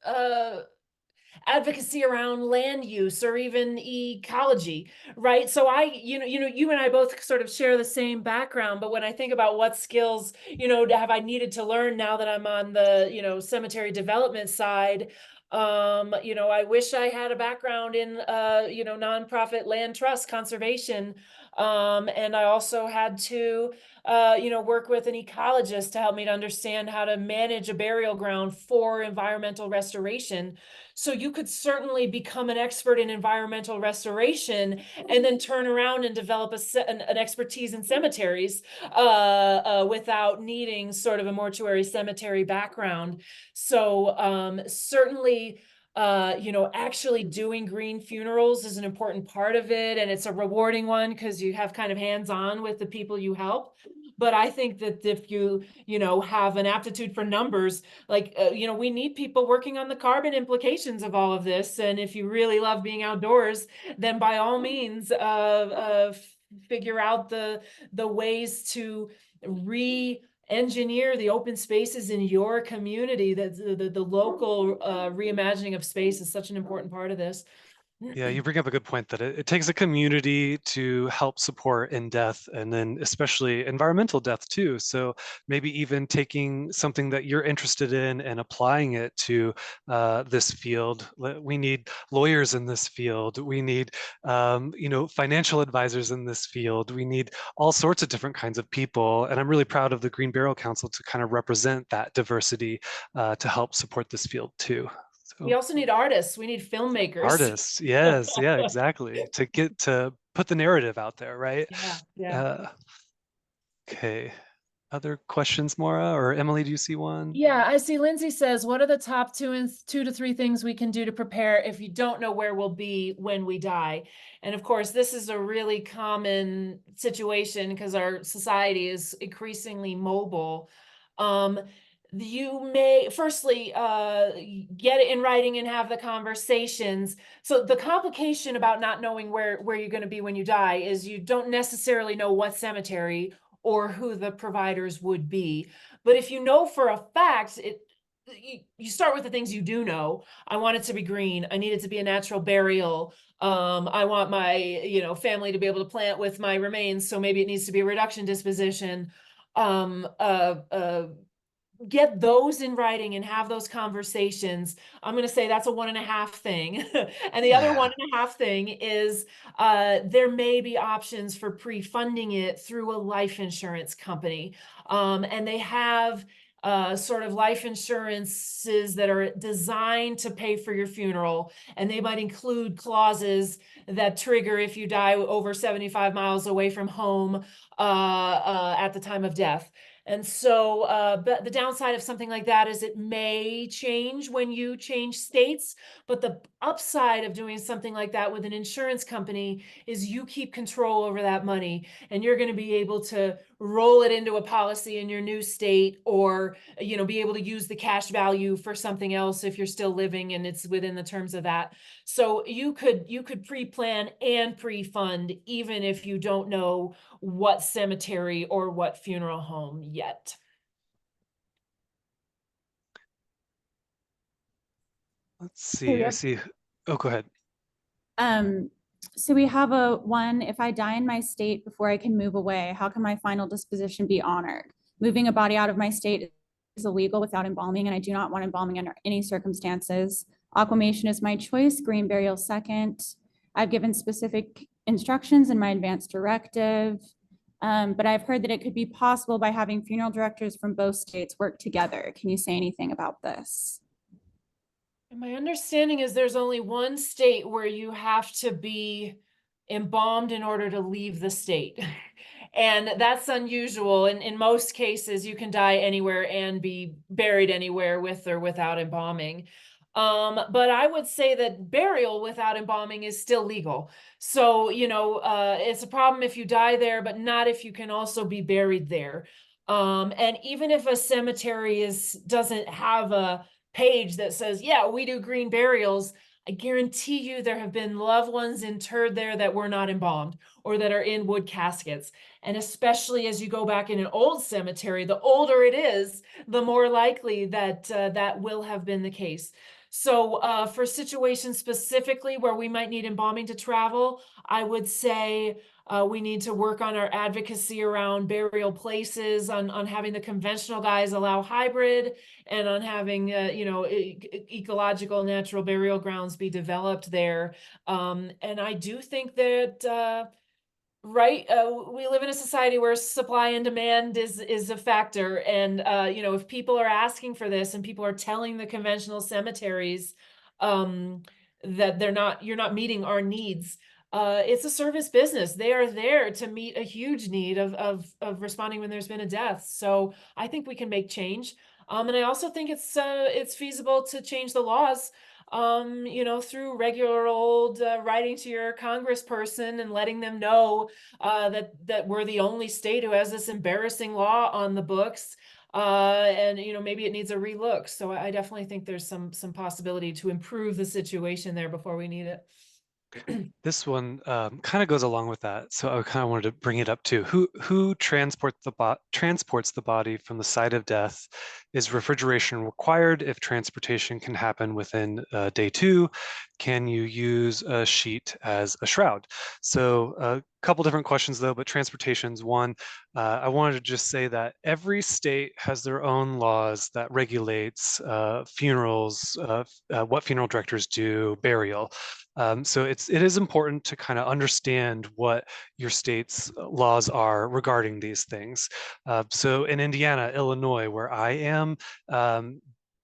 advocacy around land use or even ecology, right? So you and I both sort of share the same background, but when I think about what skills, have I needed to learn now that I'm on the, cemetery development side, I wish I had a background in, nonprofit land trust conservation, And I also had to, work with an ecologist to help me to understand how to manage a burial ground for environmental restoration. So you could certainly become an expert in environmental restoration and then turn around and develop an expertise in cemeteries without needing sort of a mortuary cemetery background. So certainly, actually doing green funerals is an important part of it, and it's a rewarding one because you have kind of hands-on with the people you help. But I think that if you have an aptitude for numbers, like, we need people working on the carbon implications of all of this. And if you really love being outdoors, then by all means, figure out the ways to re-engineer the open spaces in your community. That the local reimagining of space is such an important part of this.
Yeah, you bring up a good point that it takes a community to help support in death, and then especially environmental death too. So maybe even taking something that you're interested in and applying it to this field. We need lawyers in this field. We need, financial advisors in this field. We need all sorts of different kinds of people. And I'm really proud of the Green Burial Council to kind of represent that diversity to help support this field too.
We
So.
also need artists. We need filmmakers.
Artists, yes, yeah, exactly. To put the narrative out there, right?
Yeah.
Uh, okay. Other questions, Maura or Emily? Do you see one?
Yeah, I see Lindsay says, what are the top 2 to 3 things we can do to prepare if you don't know where we'll be when we die? And of course, this is a really common situation because our society is increasingly mobile. You may firstly get it in writing and have the conversations. So the complication about not knowing where you're going to be when you die is you don't necessarily know what cemetery or who the providers would be. But if you know for a fact, you start with the things you do know. I want it to be green. I need it to be a natural burial. I want my family to be able to plant with my remains, so maybe it needs to be a reduction disposition. Get those in writing and have those conversations. I'm going to say that's a 1.5 thing. And the other 1.5 thing is there may be options for pre-funding it through a life insurance company. And they have sort of life insurances that are designed to pay for your funeral. And they might include clauses that trigger if you die over 75 miles away from home at the time of death. And so, but the downside of something like that is it may change when you change states. But the upside of doing something like that with an insurance company is you keep control over that money, and you're going to be able to roll it into a policy in your new state, or be able to use the cash value for something else if you're still living and it's within the terms of that. So you could pre-plan and pre-fund even if you don't know what cemetery or what funeral home yet.
Let's see. I see. Oh, go ahead.
So we have one, if I die in my state before I can move away, how can my final disposition be honored? Moving a body out of my state is illegal without embalming, and I do not want embalming under any circumstances. Aquamation is my choice, green burial second. I've given specific instructions in my advance directive, but I've heard that it could be possible by having funeral directors from both states work together. Can you say anything about this?
My understanding is there's only one state where you have to be embalmed in order to leave the state. And that's unusual. In most cases, you can die anywhere and be buried anywhere with or without embalming. But I would say that burial without embalming is still legal. So, it's a problem if you die there, but not if you can also be buried there. And even if a cemetery doesn't have a page that says, yeah, we do green burials, I guarantee you there have been loved ones interred there that were not embalmed or that are in wood caskets. And especially as you go back in an old cemetery, the older it is, the more likely that that will have been the case. So for situations specifically where we might need embalming to travel, I would say we need to work on our advocacy around burial places, on having the conventional guys allow hybrid, and on having ecological natural burial grounds be developed there. And I do think that Right. We live in a society where supply and demand is a factor. And you know, if people are asking for this and people are telling the conventional cemeteries um that you're not meeting our needs, it's a service business. They are there to meet a huge need of responding when there's been a death. So I think we can make change. And I also think it's feasible to change the laws, you know, through regular old writing to your congressperson and letting them know that we're the only state who has this embarrassing law on the books. And you know, maybe it needs a relook. So I definitely think there's some possibility to improve the situation there before we need it.
This one kind of goes along with that, so I kind of wanted to bring it up too. Who transports the body from the site of death? Is refrigeration required if transportation can happen within day 2? Can you use a sheet as a shroud? So a couple different questions though, but transportation's one. I wanted to just say that every state has their own laws that regulates funerals, what funeral directors do, burial. So it is important to kind of understand what your state's laws are regarding these things. So in Indiana, Illinois, where I am,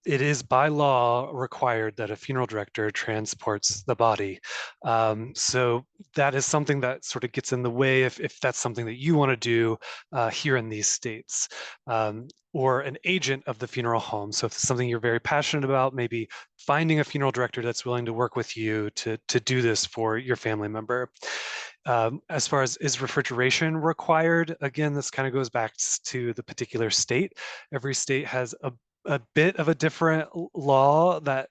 it is by law required that a funeral director transports the body. So that is something that sort of gets in the way if that's something that you want to do here in these states. Or an agent of the funeral home. So if it's something you're very passionate about, maybe finding a funeral director that's willing to work with you to do this for your family member. As far as is refrigeration required, again, this kind of goes back to the particular state. Every state has a bit of a different law that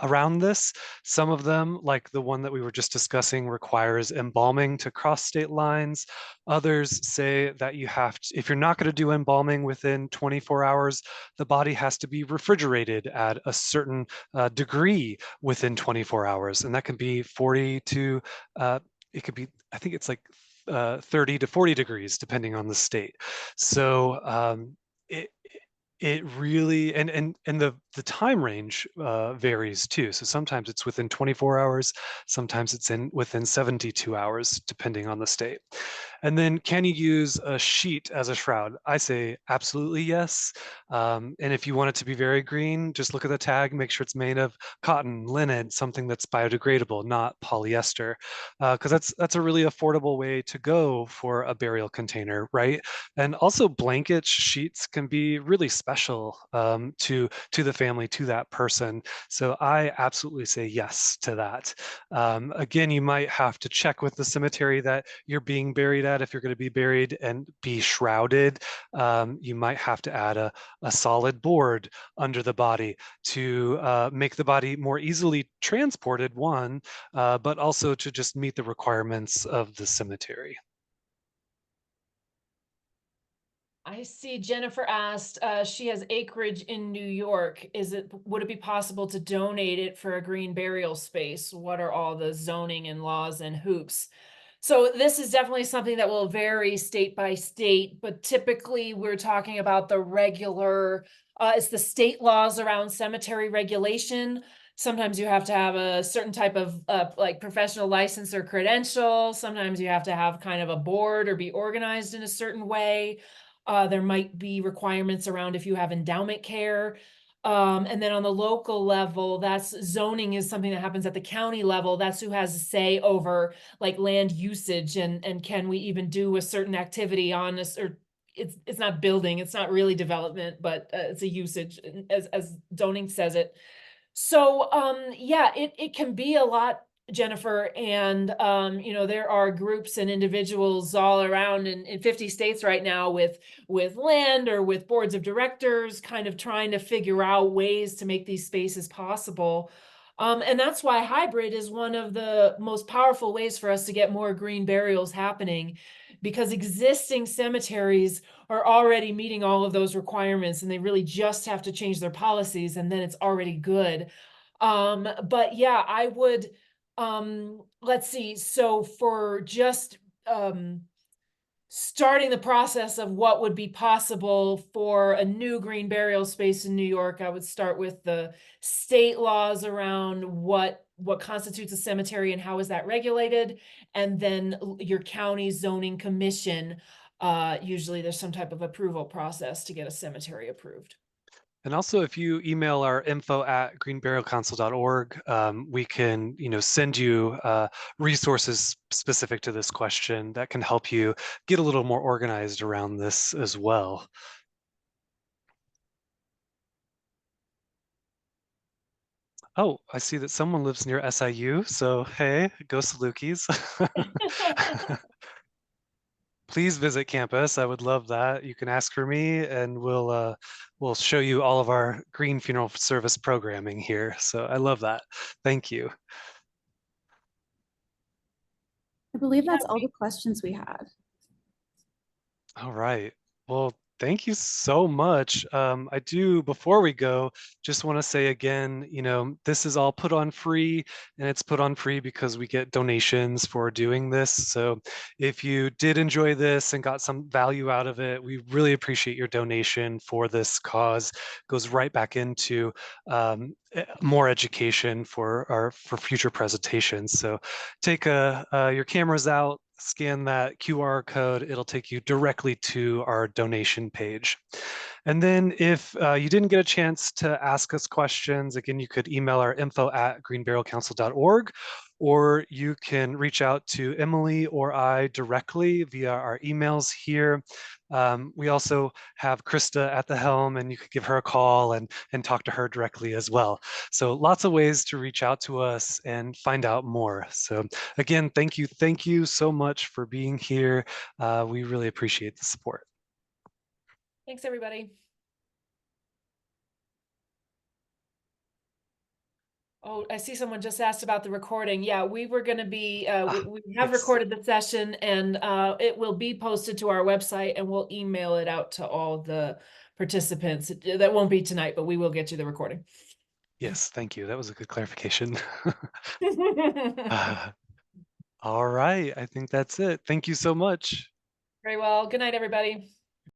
around this. Some of them, like the one that we were just discussing, requires embalming to cross state lines. Others say that you have to, if you're not going to do embalming within 24 hours, the body has to be refrigerated at a certain degree within 24 hours. And that can be 40 to, it could be, I think it's like 30 to 40 degrees, depending on the state. So it, it really, and the time range varies too. So sometimes it's within 24 hours, sometimes it's within 72 hours, depending on the state. And then can you use a sheet as a shroud? I say absolutely yes. And if you want it to be very green, just look at the tag, make sure it's made of cotton, linen, something that's biodegradable, not polyester, because that's a really affordable way to go for a burial container, right? And also blankets, sheets can be really special to the family, to that person. So I absolutely say yes to that. Again, you might have to check with the cemetery that you're being buried at. If you're going to be buried and be shrouded, you might have to add a solid board under the body to make the body more easily transported, one, but also to just meet the requirements of the cemetery.
I see Jennifer asked, she has acreage in New York. Would it be possible to donate it for a green burial space? What are all the zoning and laws and hoops? So this is definitely something that will vary state by state, but typically we're talking about the regular, it's the state laws around cemetery regulation. Sometimes you have to have a certain type of like professional license or credential. Sometimes you have to have kind of a board or be organized in a certain way. There might be requirements around if you have endowment care. And then on the local level, that's zoning is something that happens at the county level. That's who has a say over like land usage and can we even do a certain activity on this, or it's not building, it's not really development, but it's a usage as zoning says it. So yeah, it can be a lot, Jennifer, and you know, there are groups and individuals all around in 50 states right now with land or with boards of directors kind of trying to figure out ways to make these spaces possible. And that's why hybrid is one of the most powerful ways for us to get more green burials happening, because existing cemeteries are already meeting all of those requirements and they really just have to change their policies and then it's already good. But yeah, I would, let's see. So for just, starting the process of what would be possible for a new green burial space in New York, I would start with the state laws around what constitutes a cemetery and how is that regulated, and then your county zoning commission. Usually there's some type of approval process to get a cemetery approved.
And also, if you email our info@greenburialcouncil.org, we can, send you resources specific to this question that can help you get a little more organized around this as well. Oh, I see that someone lives near SIU, so hey, go Salukis. Please visit campus. I would love that. You can ask for me, and we'll show you all of our green funeral service programming here. So I love that. Thank you.
I believe that's all the questions we had.
All right. Well, thank you so much. I do, before we go, just want to say again, this is all put on free, and it's put on free because we get donations for doing this. So if you did enjoy this and got some value out of it, we really appreciate your donation for this cause. It goes right back into more education for future presentations. So take your cameras out, scan that QR code, it'll take you directly to our donation page. And then if you didn't get a chance to ask us questions, again, you could email our info@greenburialcouncil.org, or you can reach out to Emily or I directly via our emails here. We also have Krista at the helm, and you could give her a call and talk to her directly as well. So lots of ways to reach out to us and find out more. So again, thank you so much for being here. We really appreciate the support.
Thanks, everybody. Oh, I see someone just asked about the recording. Yeah, we were going to be, we have
yes.
recorded the session, and it will be posted to our website, and we'll email it out to all the participants. That won't be tonight, but we will get you the recording.
Yes, thank you. That was a good clarification. All right, I think that's it. Thank you so much.
Very well. Good night, everybody.